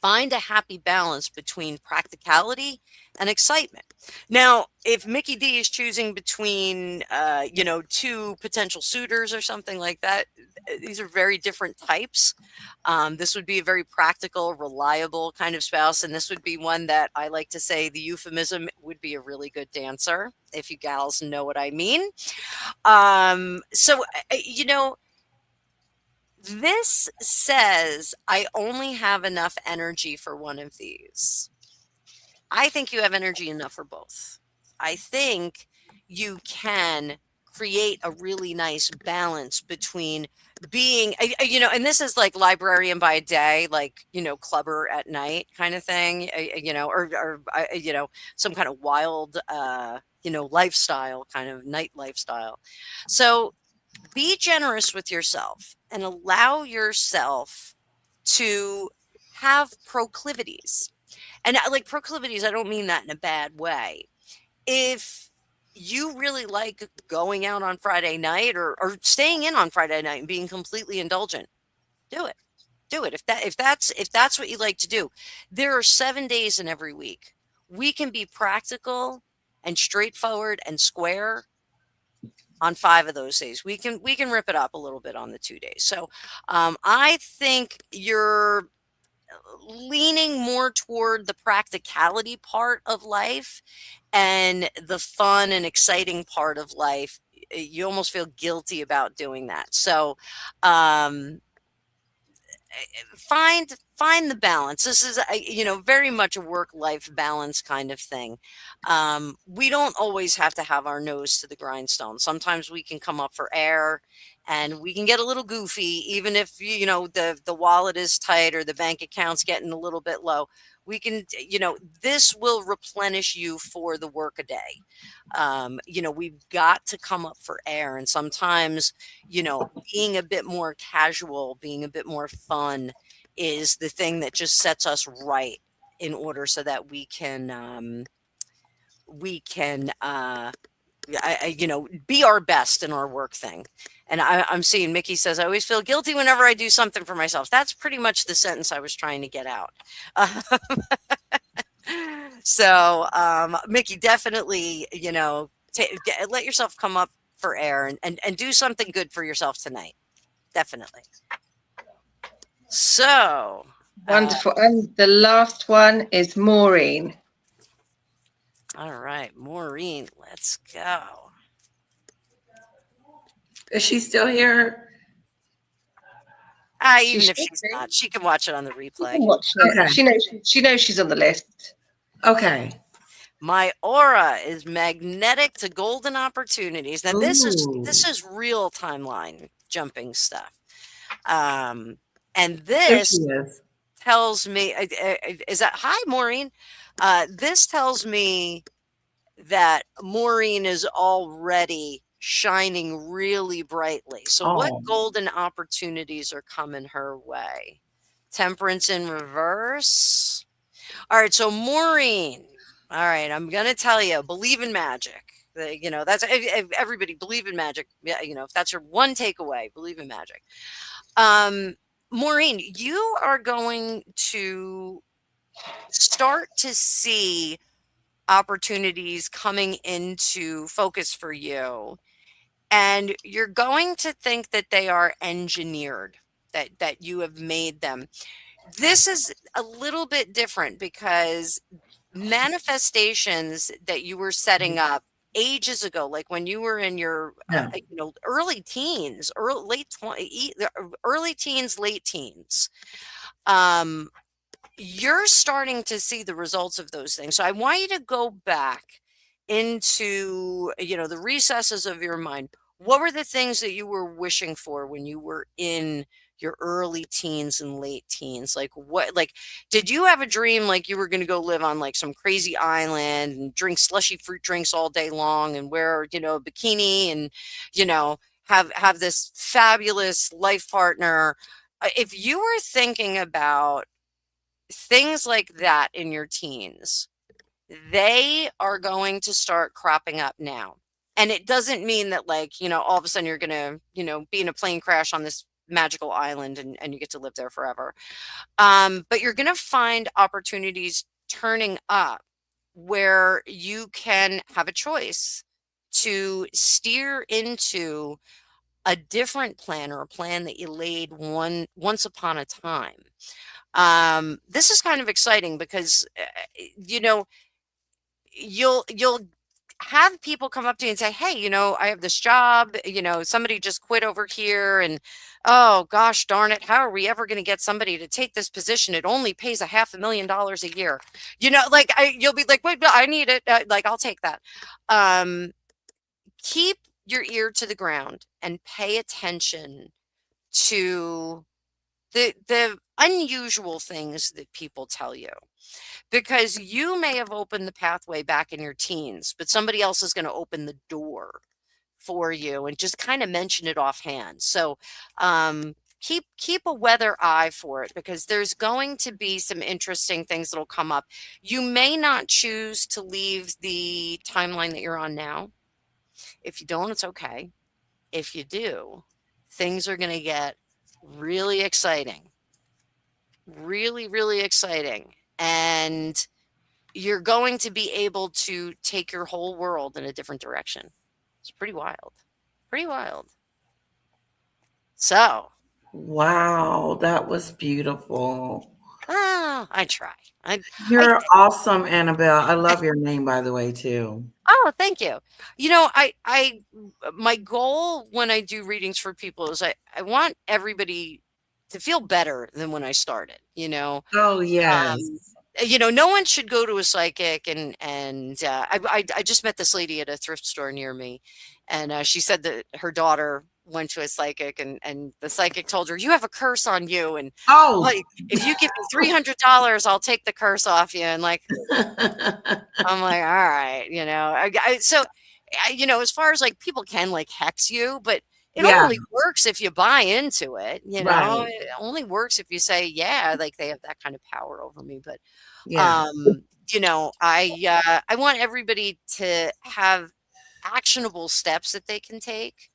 Find a happy balance between practicality and excitement. Now, if Mickey D is choosing between, 2 potential suitors or something like that, these are very different types. This would be a very practical, reliable kind of spouse. And this would be one that I like to say the euphemism would be a really good dancer, if you gals know what I mean. This says I only have enough energy for one of these. I think you have energy enough for both. I think you can create a really nice balance between being, and this is like librarian by day, like, clubber at night kind of thing, or some kind of wild, lifestyle, kind of night lifestyle. So be generous with yourself and allow yourself to have proclivities. And like proclivities, I don't mean that in a bad way. If you really like going out on Friday night or staying in on Friday night and being completely indulgent, do it. do it. If that's what you like to do, there are 7 days in every week. We can be practical and straightforward and square on 5 of those days. We can rip it up a little bit on the 2 days. So I think you're leaning more toward the practicality part of life, and the fun and exciting part of life, you almost feel guilty about doing that. So find the balance. This is very much a work-life balance kind of thing. We don't always have to have our nose to the grindstone. Sometimes we can come up for air, and we can get a little goofy, even if the wallet is tight or the bank account's getting a little bit low. We can, this will replenish you for the workaday. We've got to come up for air, and sometimes, being a bit more casual, being a bit more fun is the thing that just sets us right in order so that we can be our best in our work thing. And I'm seeing Mickey says, I always feel guilty whenever I do something for myself. That's pretty much the sentence I was trying to get out. So Mickey, definitely, let yourself come up for air and do something good for yourself tonight. Definitely. So wonderful. And the last one is Maureen. All right, Maureen, let's go. Is she still here? Even if she's not, she can watch it on the replay. Okay. She knows she's on the list. Okay. My aura is magnetic to golden opportunities. Now this is real timeline jumping stuff. And this tells me, is that, hi, Maureen. This tells me that Maureen is already shining really brightly. So what golden opportunities are coming her way? Temperance in reverse. All right. So Maureen, all right, I'm going to tell you, believe in magic. That's everybody, believe in magic. Yeah. If that's your one takeaway, believe in magic. Maureen, you are going to start to see opportunities coming into focus for you, and you're going to think that they are engineered, that you have made them. This is a little bit different because manifestations that you were setting up ages ago, like when you were in your early teens, late teens, late teens, you're starting to see the results of those things. So I want you to go back into the recesses of your mind. What were the things that you were wishing for when you were in your early teens and late teens? Did you have a dream like you were going to go live on like some crazy island and drink slushy fruit drinks all day long and wear a bikini and have this fabulous life partner? If you were thinking about things like that in your teens, they are going to start cropping up now. And it doesn't mean that all of a sudden you're going to be in a plane crash on this magical island and you get to live there forever. But you're going to find opportunities turning up where you can have a choice to steer into a different plan, or a plan that you laid once upon a time. This is kind of exciting because you'll have people come up to you and say, hey, I have this job, somebody just quit over here, and oh gosh darn it, how are we ever going to get somebody to take this position? It only pays $500,000 a year. You'll be like, wait, I need it. I'll take that. Keep your ear to the ground and pay attention to the unusual things that people tell you, because you may have opened the pathway back in your teens, but somebody else is going to open the door for you and just kind of mention it offhand. So keep a weather eye for it, because there's going to be some interesting things that'll come up. You may not choose to leave the timeline that you're on now. If you don't, it's okay. If you do, things are going to get really exciting. really, really exciting. And you're going to be able to take your whole world in a different direction. It's pretty wild. Pretty wild. So, Wow, that was beautiful. I try. I You're awesome, Annabelle. I love your name, by the way, too. Oh, thank you. You know, my goal when I do readings for people is I want everybody to feel better than when I started, you know. Oh, yes. No one should go to a psychic I just met this lady at a thrift store near me, and she said that her daughter went to a psychic, and the psychic told her, "You have a curse on you, and Oh. like if you give me $300, I'll take the curse off you." And like I'm like, all right, as far as like people can like hex you, but it Yeah. only works if you buy into it, Right. it only works if you say, yeah, like they have that kind of power over me. But, Yeah. I want everybody to have actionable steps that they can take.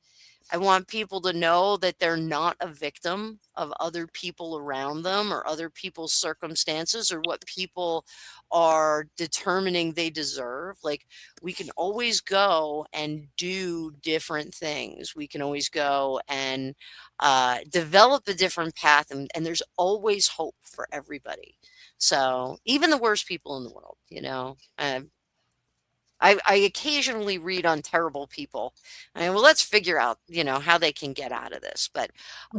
I want people to know that they're not a victim of other people around them or other people's circumstances or what people are determining they deserve. Like, we can always go and do different things. We can always go and develop a different path, and there's always hope for everybody. So, even the worst people in the world, I occasionally read on terrible people. Well, let's figure out, how they can get out of this. But,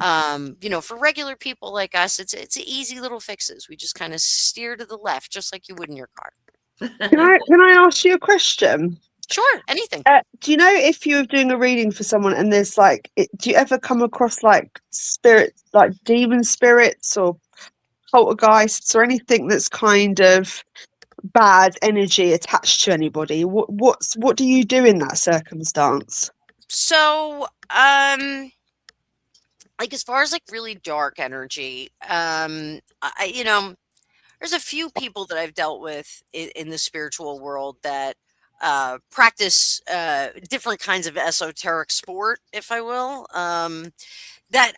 for regular people like us, it's easy little fixes. We just kind of steer to the left, just like you would in your car. Can I ask you a question? Sure, anything. Do you know if you're doing a reading for someone and there's do you ever come across like spirits, like demon spirits or poltergeists or anything that's kind of bad energy attached to anybody? What do you do in that circumstance? So, like as far as like really dark energy, there's a few people that I've dealt with in the spiritual world that practice different kinds of esoteric sport, if I will. That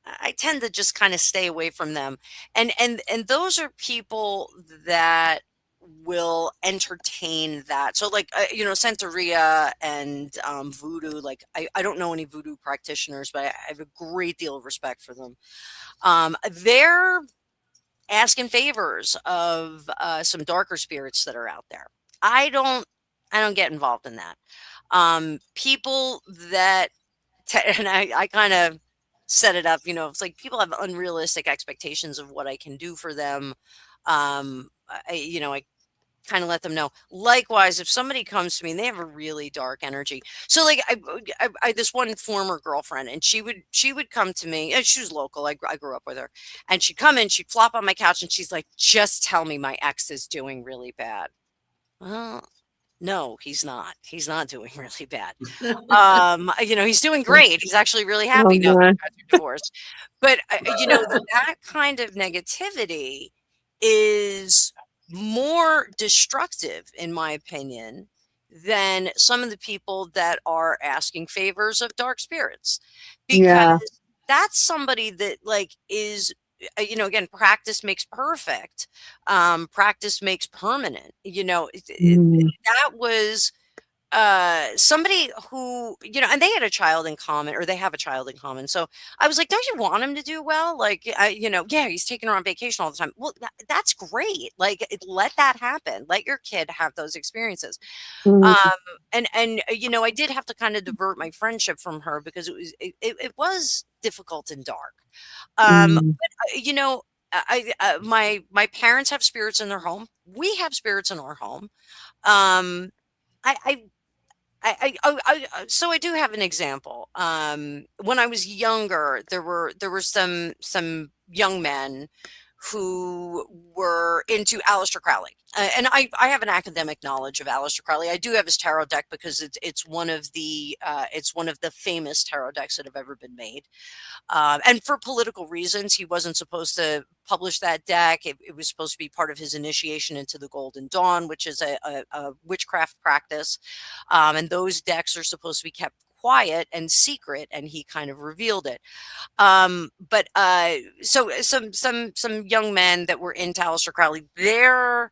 I tend to just kind of stay away from them, and those are people that will entertain that. So like Santeria and voodoo. Like I don't know any voodoo practitioners, but I have a great deal of respect for them. They're asking favors of some darker spirits that are out there. I don't get involved in that. People that and I kind of set it up, it's like people have unrealistic expectations of what I can do for them. I kind of let them know. Likewise, if somebody comes to me and they have a really dark energy, so like I this one former girlfriend, and she would come to me, and she was local. I grew up with her, and she'd come in, she'd flop on my couch, and she's like, "Just tell me my ex is doing really bad." Well, no, he's not. He's not doing really bad. He's doing great. He's actually really happy now that you guys are divorced. But that kind of negativity is more destructive, in my opinion, than some of the people that are asking favors of dark spirits, because that's somebody that like is again, practice makes perfect. Practice makes permanent. That was somebody who, and they had a child in common, or they have a child in common. So I was like, don't you want him to do well? Like, yeah, he's taking her on vacation all the time. Well, that's great. Like, let that happen. Let your kid have those experiences. And I did have to kind of divert my friendship from her because it was difficult and dark. My parents have spirits in their home. We have spirits in our home. So I do have an example. When I was younger, there were some young men who were into Aleister Crowley, and I have an academic knowledge of Aleister Crowley. I do have his tarot deck because it's one of the famous tarot decks that have ever been made. And for political reasons, he wasn't supposed to publish that deck. It was supposed to be part of his initiation into the Golden Dawn, which is a witchcraft practice. And those decks are supposed to be kept quiet and secret, and he kind of revealed it. But so some young men that were in Aleister Crowley, their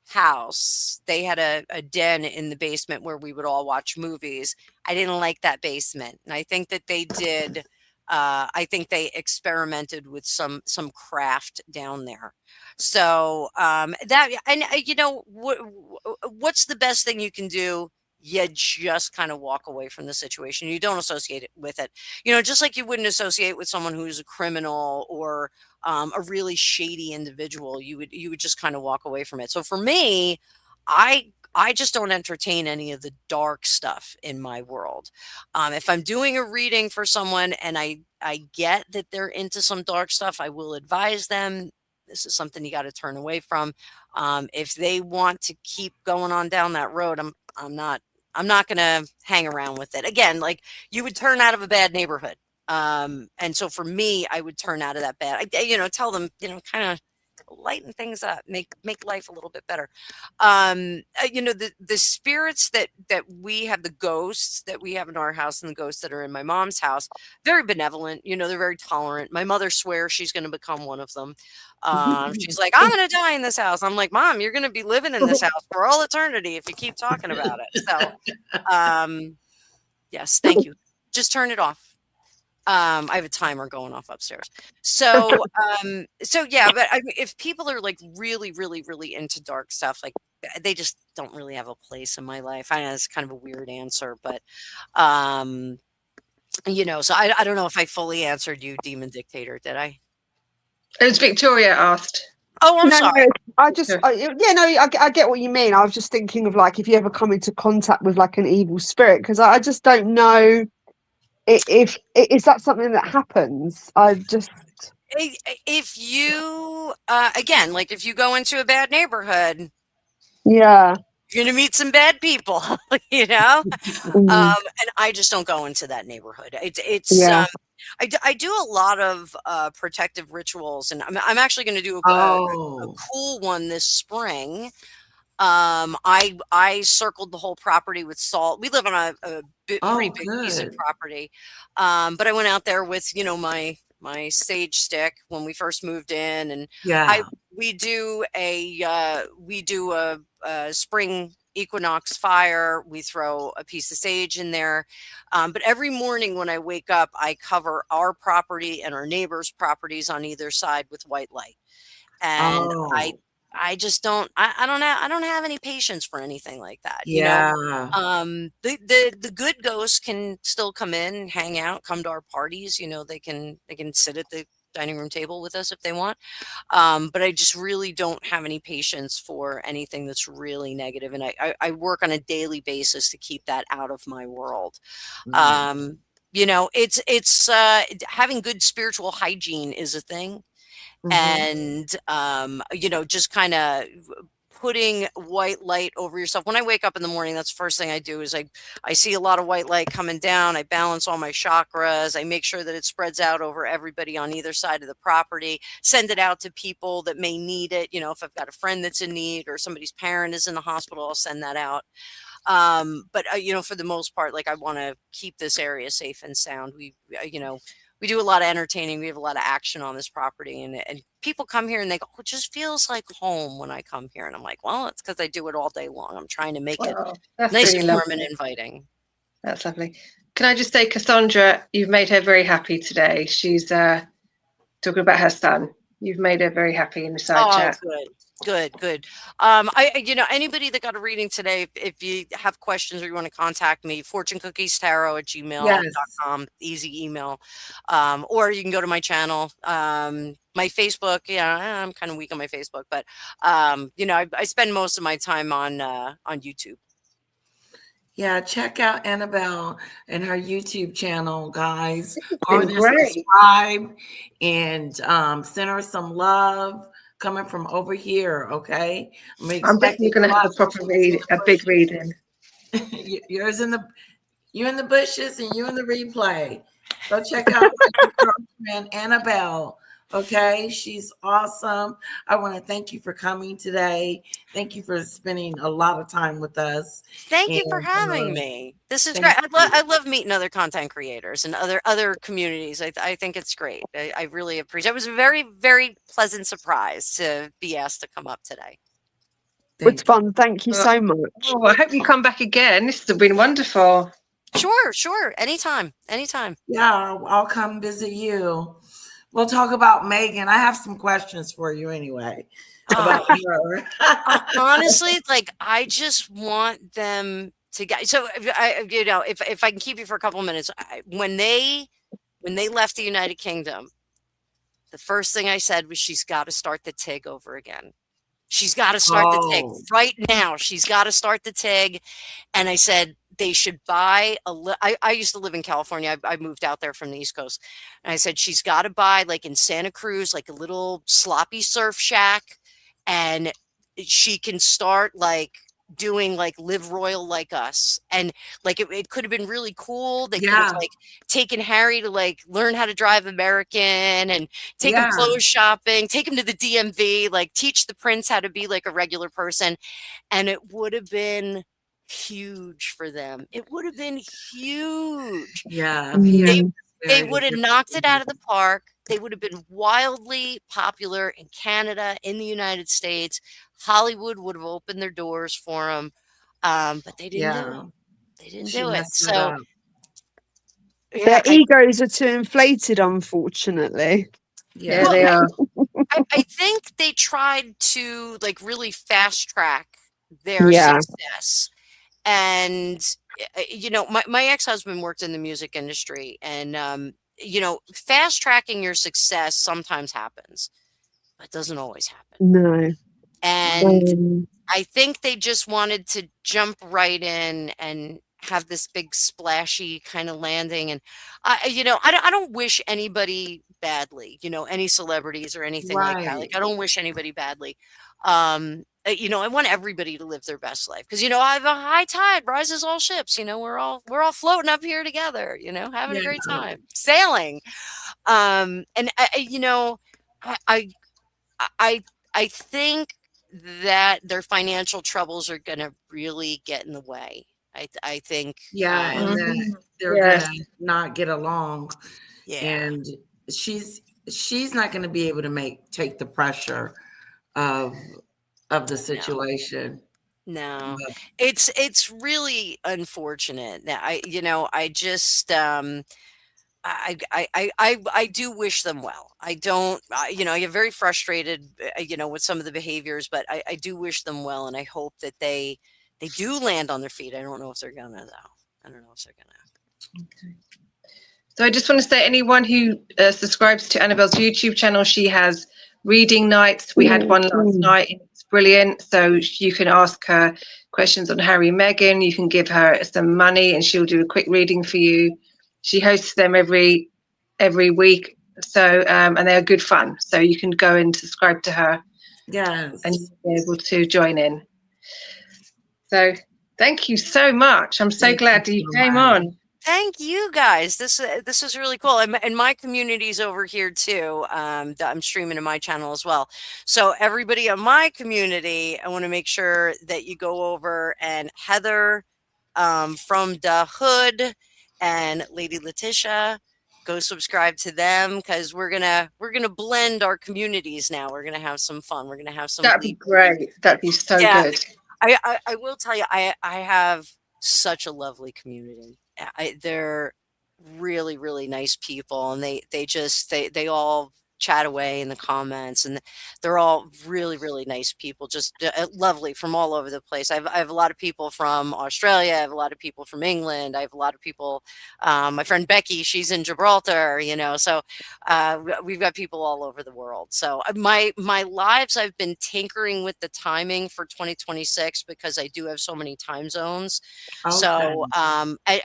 house, they had a den in the basement where we would all watch movies. I didn't like that basement, and I think that they did. I think they experimented with some craft down there. So that, and you know what's the best thing you can do? You just kind of walk away from the situation. You don't associate it with it. You know, just like you wouldn't associate with someone who's a criminal or a really shady individual. You would just kind of walk away from it. So for me, I just don't entertain any of the dark stuff in my world. If I'm doing a reading for someone and I get that they're into some dark stuff, I will advise them. This is something you got to turn away from. If they want to keep going on down that road, I'm not going to hang around with it. Again, like you would turn out of a bad neighborhood. And so for me, I would turn out of that bad, tell them, kind of lighten things up, make life a little bit better. The spirits that we have, the ghosts that we have in our house and the ghosts that are in my mom's house, very benevolent. They're very tolerant. My mother swears she's going to become one of them. She's like, I'm going to die in this house. I'm like, Mom, you're going to be living in this house for all eternity if you keep talking about it. So, yes, thank you. Just turn it off. I have a timer going off upstairs. So yeah, but if people are like really, really, really into dark stuff, like they just don't really have a place in my life. I know it's kind of a weird answer, but so I don't know if I fully answered you, Demon Dictator. Did I? It was Victoria asked. Oh, I'm sorry. I get what you mean. I was just thinking of like if you ever come into contact with like an evil spirit, because I just don't know. If is that something that happens? If you again, like if you go into a bad neighborhood, yeah, you're gonna meet some bad people, Mm-hmm. And I just don't go into that neighborhood. I do a lot of protective rituals, and I'm actually going to do a cool one this spring. I circled the whole property with salt. We live on a pretty big piece of property. But I went out there with, my sage stick when we first moved in, and we do a spring equinox fire. We throw a piece of sage in there. But every morning when I wake up, I cover our property and our neighbors' properties on either side with white light. And I just don't. I don't have any patience for anything like that. The good ghosts can still come in and hang out, come to our parties. They can sit at the dining room table with us if they want. But I just really don't have any patience for anything that's really negative, and I work on a daily basis to keep that out of my world. It's having good spiritual hygiene is a thing. And just kind of putting white light over yourself. When I wake up in the morning, that's the first thing I do is I see a lot of white light coming down. I balance all my chakras. I make sure that it spreads out over everybody on either side of the property, send it out to people that may need it. If I've got a friend that's in need or somebody's parent is in the hospital, I'll send that out. But for the most part, like I want to keep this area safe and sound. We do a lot of entertaining. We have a lot of action on this property, and people come here and they go, it just feels like home when I come here. And I'm like, well, it's because I do it all day long. I'm trying to make it nice and warm and inviting. That's lovely. Can I just say, Cassandra, you've made her very happy today. She's talking about her son. You've made her very happy in the side chat. Good. Anybody that got a reading today, if you have questions or you want to contact me, fortunecookiestarot@gmail.com, easy email. Or you can go to my channel, my Facebook. I'm kind of weak on my Facebook, but I spend most of my time on YouTube. Yeah, check out Annabelle and her YouTube channel, guys. Go there, subscribe, and send her some love. Coming from over here, okay? I'm definitely going to have a big reading. You're in the bushes and you in the replay. So check out my girlfriend Annabelle Okay, she's awesome. I want to thank you for coming today. Thank you for spending a lot of time with us. Thank you for And, having me. This is thank great. you. I love meeting other content creators and other communities. I think it's great. I really appreciate it. It was a very, very pleasant surprise to be asked to come up today. It's fun. Thank you so much. Oh, I hope you come back again. This has been wonderful. Sure. Anytime. Yeah, I'll come visit you. We'll talk about Megan. I have some questions for you anyway about her. Honestly, like I just want them to get. So, if I can keep you for a couple of minutes, when they left the United Kingdom, the first thing I said was she's got to start the TIG over again. She's got to start the TIG right now. She's got to start the TIG. And I said they should buy I used to live in California. I moved out there from the East Coast. And I said she's got to buy, like in Santa Cruz, like a little sloppy surf shack. And she can start like doing like Live Royal Like Us. And like it could have been really cool. They could have like taken Harry to like learn how to drive American and take him clothes shopping, take him to the DMV, like teach the prince how to be like a regular person. And it would have been huge for them. It would have been huge. Yeah. They would have knocked it out of the park. They would have been wildly popular in Canada, in the United States. Hollywood would have opened their doors for them, but they didn't do it. They didn't do it. So their egos are too inflated, unfortunately. Yeah, they are. I think they tried to like really fast track their success. And my ex-husband worked in the music industry, and fast tracking your success sometimes happens, but it doesn't always happen. No. And I think they just wanted to jump right in and have this big splashy kind of landing. And I don't wish anybody badly, any celebrities or anything like that. Like I don't wish anybody badly. I want everybody to live their best life because I have a high tide rises all ships. We're all floating up here together. Having a great time sailing. And I think that their financial troubles are going to really get in the way. I think. Yeah, and then they're gonna not get along. Yeah, and she's not going to be able to take the pressure of the situation. No, it's really unfortunate. I just I do wish them well. I don't, I get very frustrated, with some of the behaviors, but I do wish them well, and I hope that they do land on their feet. I don't know if they're gonna though. Okay. So I just want to say, anyone who subscribes to Annabelle's YouTube channel, she has reading nights. We had one last night. It's brilliant. So you can ask her questions on Harry and Meghan. You can give her some money and she'll do a quick reading for you. She hosts them every week. So and they're good fun. So you can go and subscribe to her. Yes. And you'll be able to join in. So thank you so much. I'm so glad that you came on. Thank you guys. This is really cool. And my community's over here too. I'm streaming to my channel as well. So everybody on my community, I want to make sure that you go over and Heather from the Hood and Lady Letitia, go subscribe to them because we're gonna blend our communities now. We're gonna have some fun. We're gonna have some. That'd be great. That'd be so good. I will tell you, I have such a lovely community. They're really, really nice people, and they all chat away in the comments, and they're all really, really nice people, just lovely from all over the place. I have a lot of people from Australia. I have a lot of people from England. I have a lot of people, my friend Becky, she's in Gibraltar, so we've got people all over the world. So my lives, I've been tinkering with the timing for 2026 because I do have so many time zones. Okay. So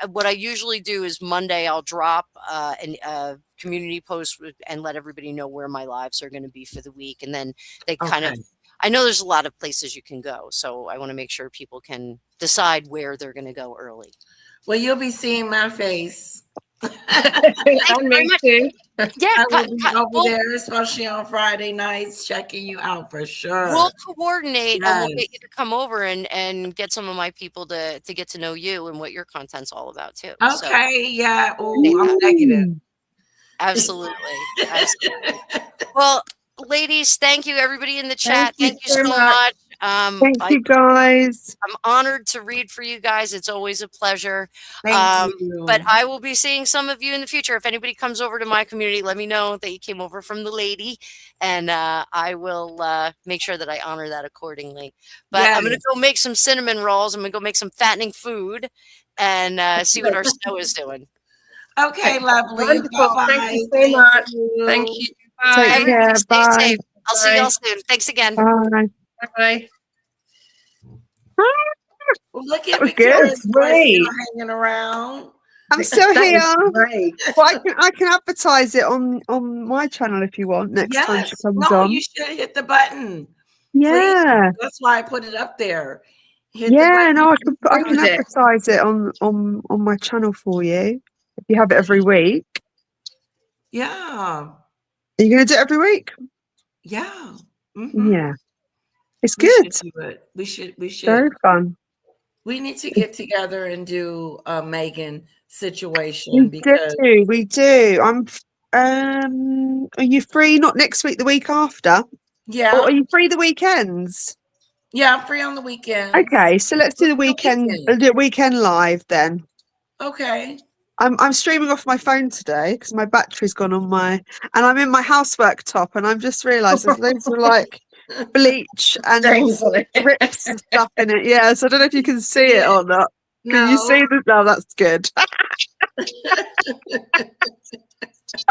what I usually do is Monday I'll drop a community post and let everybody know where my lives are going to be for the week, and then they kind of, I know there's a lot of places you can go, so I want to make sure people can decide where they're going to go early. Well, you'll be seeing my face. And me too. Yeah, I will be over we'll, there, especially on Friday nights, checking you out for sure. we'll coordinate and we'll Yes. get you to come over and get some of my people to get to know you and what your content's all about too. So Okay, yeah. Oh, I'm negative. absolutely. Absolutely. Well, ladies, thank you. Everybody in the chat, thank you so much. Thank you, guys. I'm honored to read for you guys. It's always a pleasure. Thank you. But I will be seeing some of you in the future. If anybody comes over to my community, let me know that you came over from the lady, and I will make sure that I honor that accordingly. But I'm going to go make some cinnamon rolls. I'm going to go make some fattening food and see what our snow is doing. Okay, lovely. Wonderful. Bye-bye. Thank you so much. Thank you. Bye. Take care. Stay Bye. safe. I'll see Bye. y'all soon. Thanks again. Bye. Bye. Look That at was Victoria's good. voice Great. hanging around. I'm still That here. was great. Well, I can advertise it on my channel if you want next time she Yes. comes No, on. you should hit the button. Yeah. Please. That's why I put it up there. Hit the Yeah, button. no, I can Use it. advertise it on my channel for you if you have it every week. Yeah. Are you going to do it every week? Yeah. Mhm. Yeah, it's We good. should do it. We should. Very fun. We need to get together and do a Megan situation We because do. We do. Are you free? Not next week, the week after, or yeah, are you free the weekends? yeah, I'm free on the weekends. Okay, so let's do the weekend. The weekend live then. Okay. I'm streaming off my phone today because my battery's gone on and I'm in my housework top, and I've just realised there's loads of like bleach and Stains on it. drips and stuff in it. Yeah, so I don't know if you can see it or not. Can you see this? No, that's good.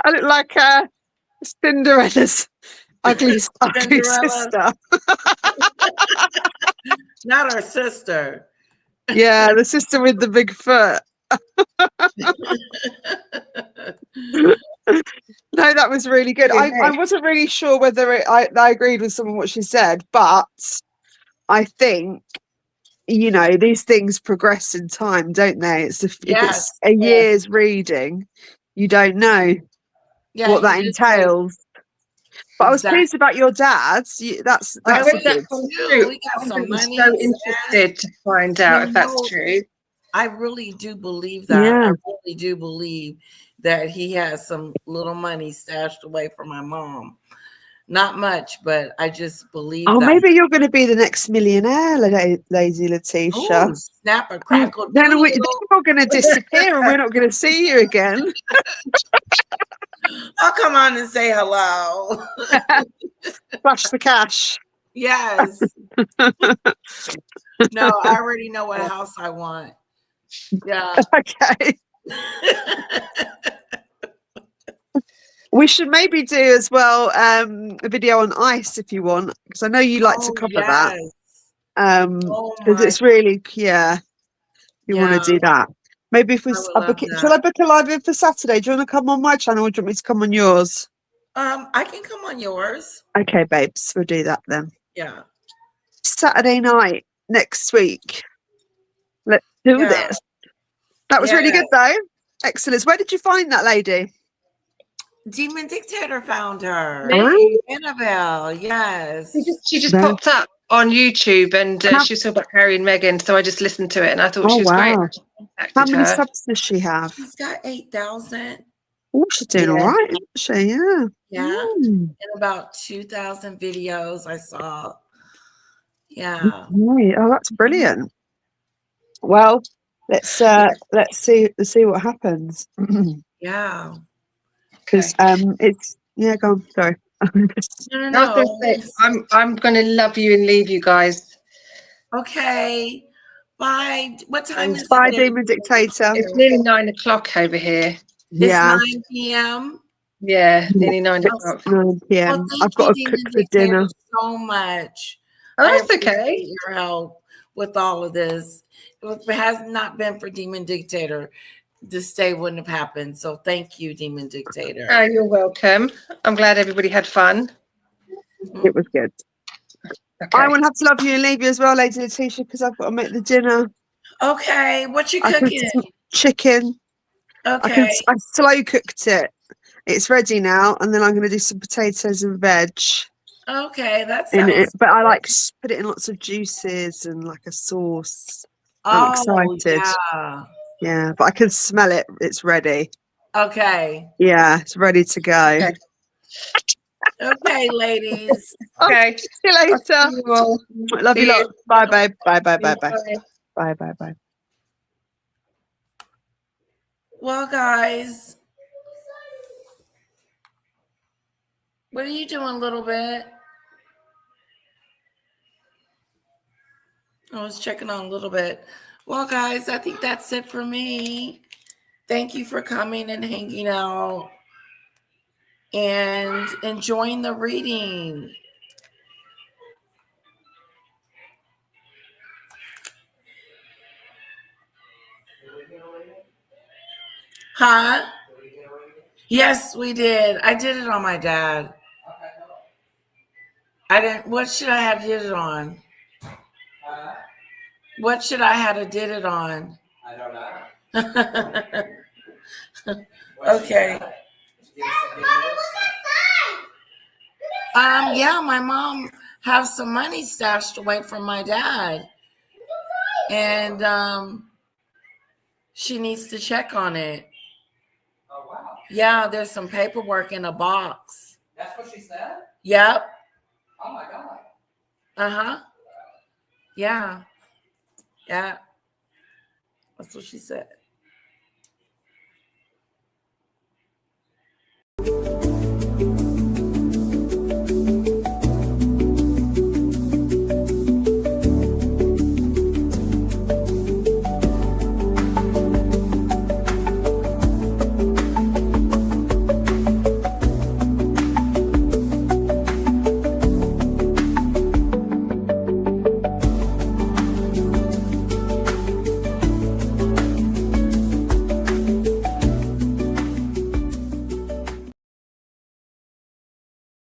I look like Cinderella's ugly sister. Not our sister. Yeah, the sister with the big foot. No, that was really good. I wasn't really sure whether I agreed with some of what she said, but I think, you know, these things progress in time, don't they? If it's a year's reading, you don't know what that entails. But I was pleased about your dad. That's I hope good. that comes true. We got some I'm money. so interested to find out if that's true. I really do believe that. Yeah. I really do believe that he has some little money stashed away from my mom. Not much, but I just believe that. Maybe you're going to be the next millionaire, Lady Letitia. Ooh, snap a crackle. Then you're going to disappear and we're not going to see you again. I'll come on and say hello. Flash the cash. Yes. No, I already know what house I want. Yeah. Okay. We should maybe do as well a video on ice if you want, because I know you like to cover that. Because it's really, you want to do that. Maybe if shall I book a live in for Saturday? Do you want to come on my channel or do you want me to come on yours? I can come on yours. Okay, babes, we'll do that then. Yeah. Saturday night next week. Let's do this. That was really good though. Excellent. Where did you find that lady? Demon Dictator found her. Me? Annabelle, yes. She just popped up on YouTube and she was talking about Harry and Meghan, so I just listened to it and I thought she was great. How many subs does she have? She's got 8,000. Oh, she's doing all right, isn't she? Yeah. Yeah. And about 2,000 videos I saw. Yeah. Right. Oh, that's brilliant. Well, let's see what happens. Yeah. Because it's go on. Sorry. No. I'm gonna love you and leave you guys. Okay. Bye. What time is it? Bye, Demon Dictator. It's nearly 9 o'clock over here. It's 9 p.m. Yeah, nearly 9 o'clock. 9 p.m. Well, I've got to cook for dinner. So much. Oh, that's okay. Your help with all of this. If it has not been for Demon Dictator, this day wouldn't have happened. So thank you, Demon Dictator. Oh, you're welcome. I'm glad everybody had fun. It was good. Okay. I will have to love you and leave you as well, Lady Letitia, because I've got to make the dinner. Okay, what you cooking? Chicken. Okay. I slow cooked it, It's ready now, and then I'm going to do some potatoes and veg Okay, that in it. sounds. But I like put it in lots of juices and like a sauce. I'm Oh, excited. yeah. Yeah, but I can smell it. It's ready. Okay. Yeah, it's ready to go. Okay. Okay, ladies. Okay. See you later. See you all. Love See you you. lot. Bye, babe. Bye, bye, bye, bye. Bye. Bye, bye, bye. Well, guys, what are you doing, little bit? I was checking on a little bit. Well, guys, I think that's it for me. Thank you for coming and hanging out and enjoying the reading. Huh? Yes, we did. I did it on my dad. I didn't. What should I have did it on? What should I have did it on? I don't know. Okay. Yeah, my mom has some money stashed away from my dad, and she needs to check on it. Oh, wow. Yeah, there's some paperwork in a box. That's what she said? Yep. Oh, my God. Uh-huh. Yeah. Yeah. That's what she said.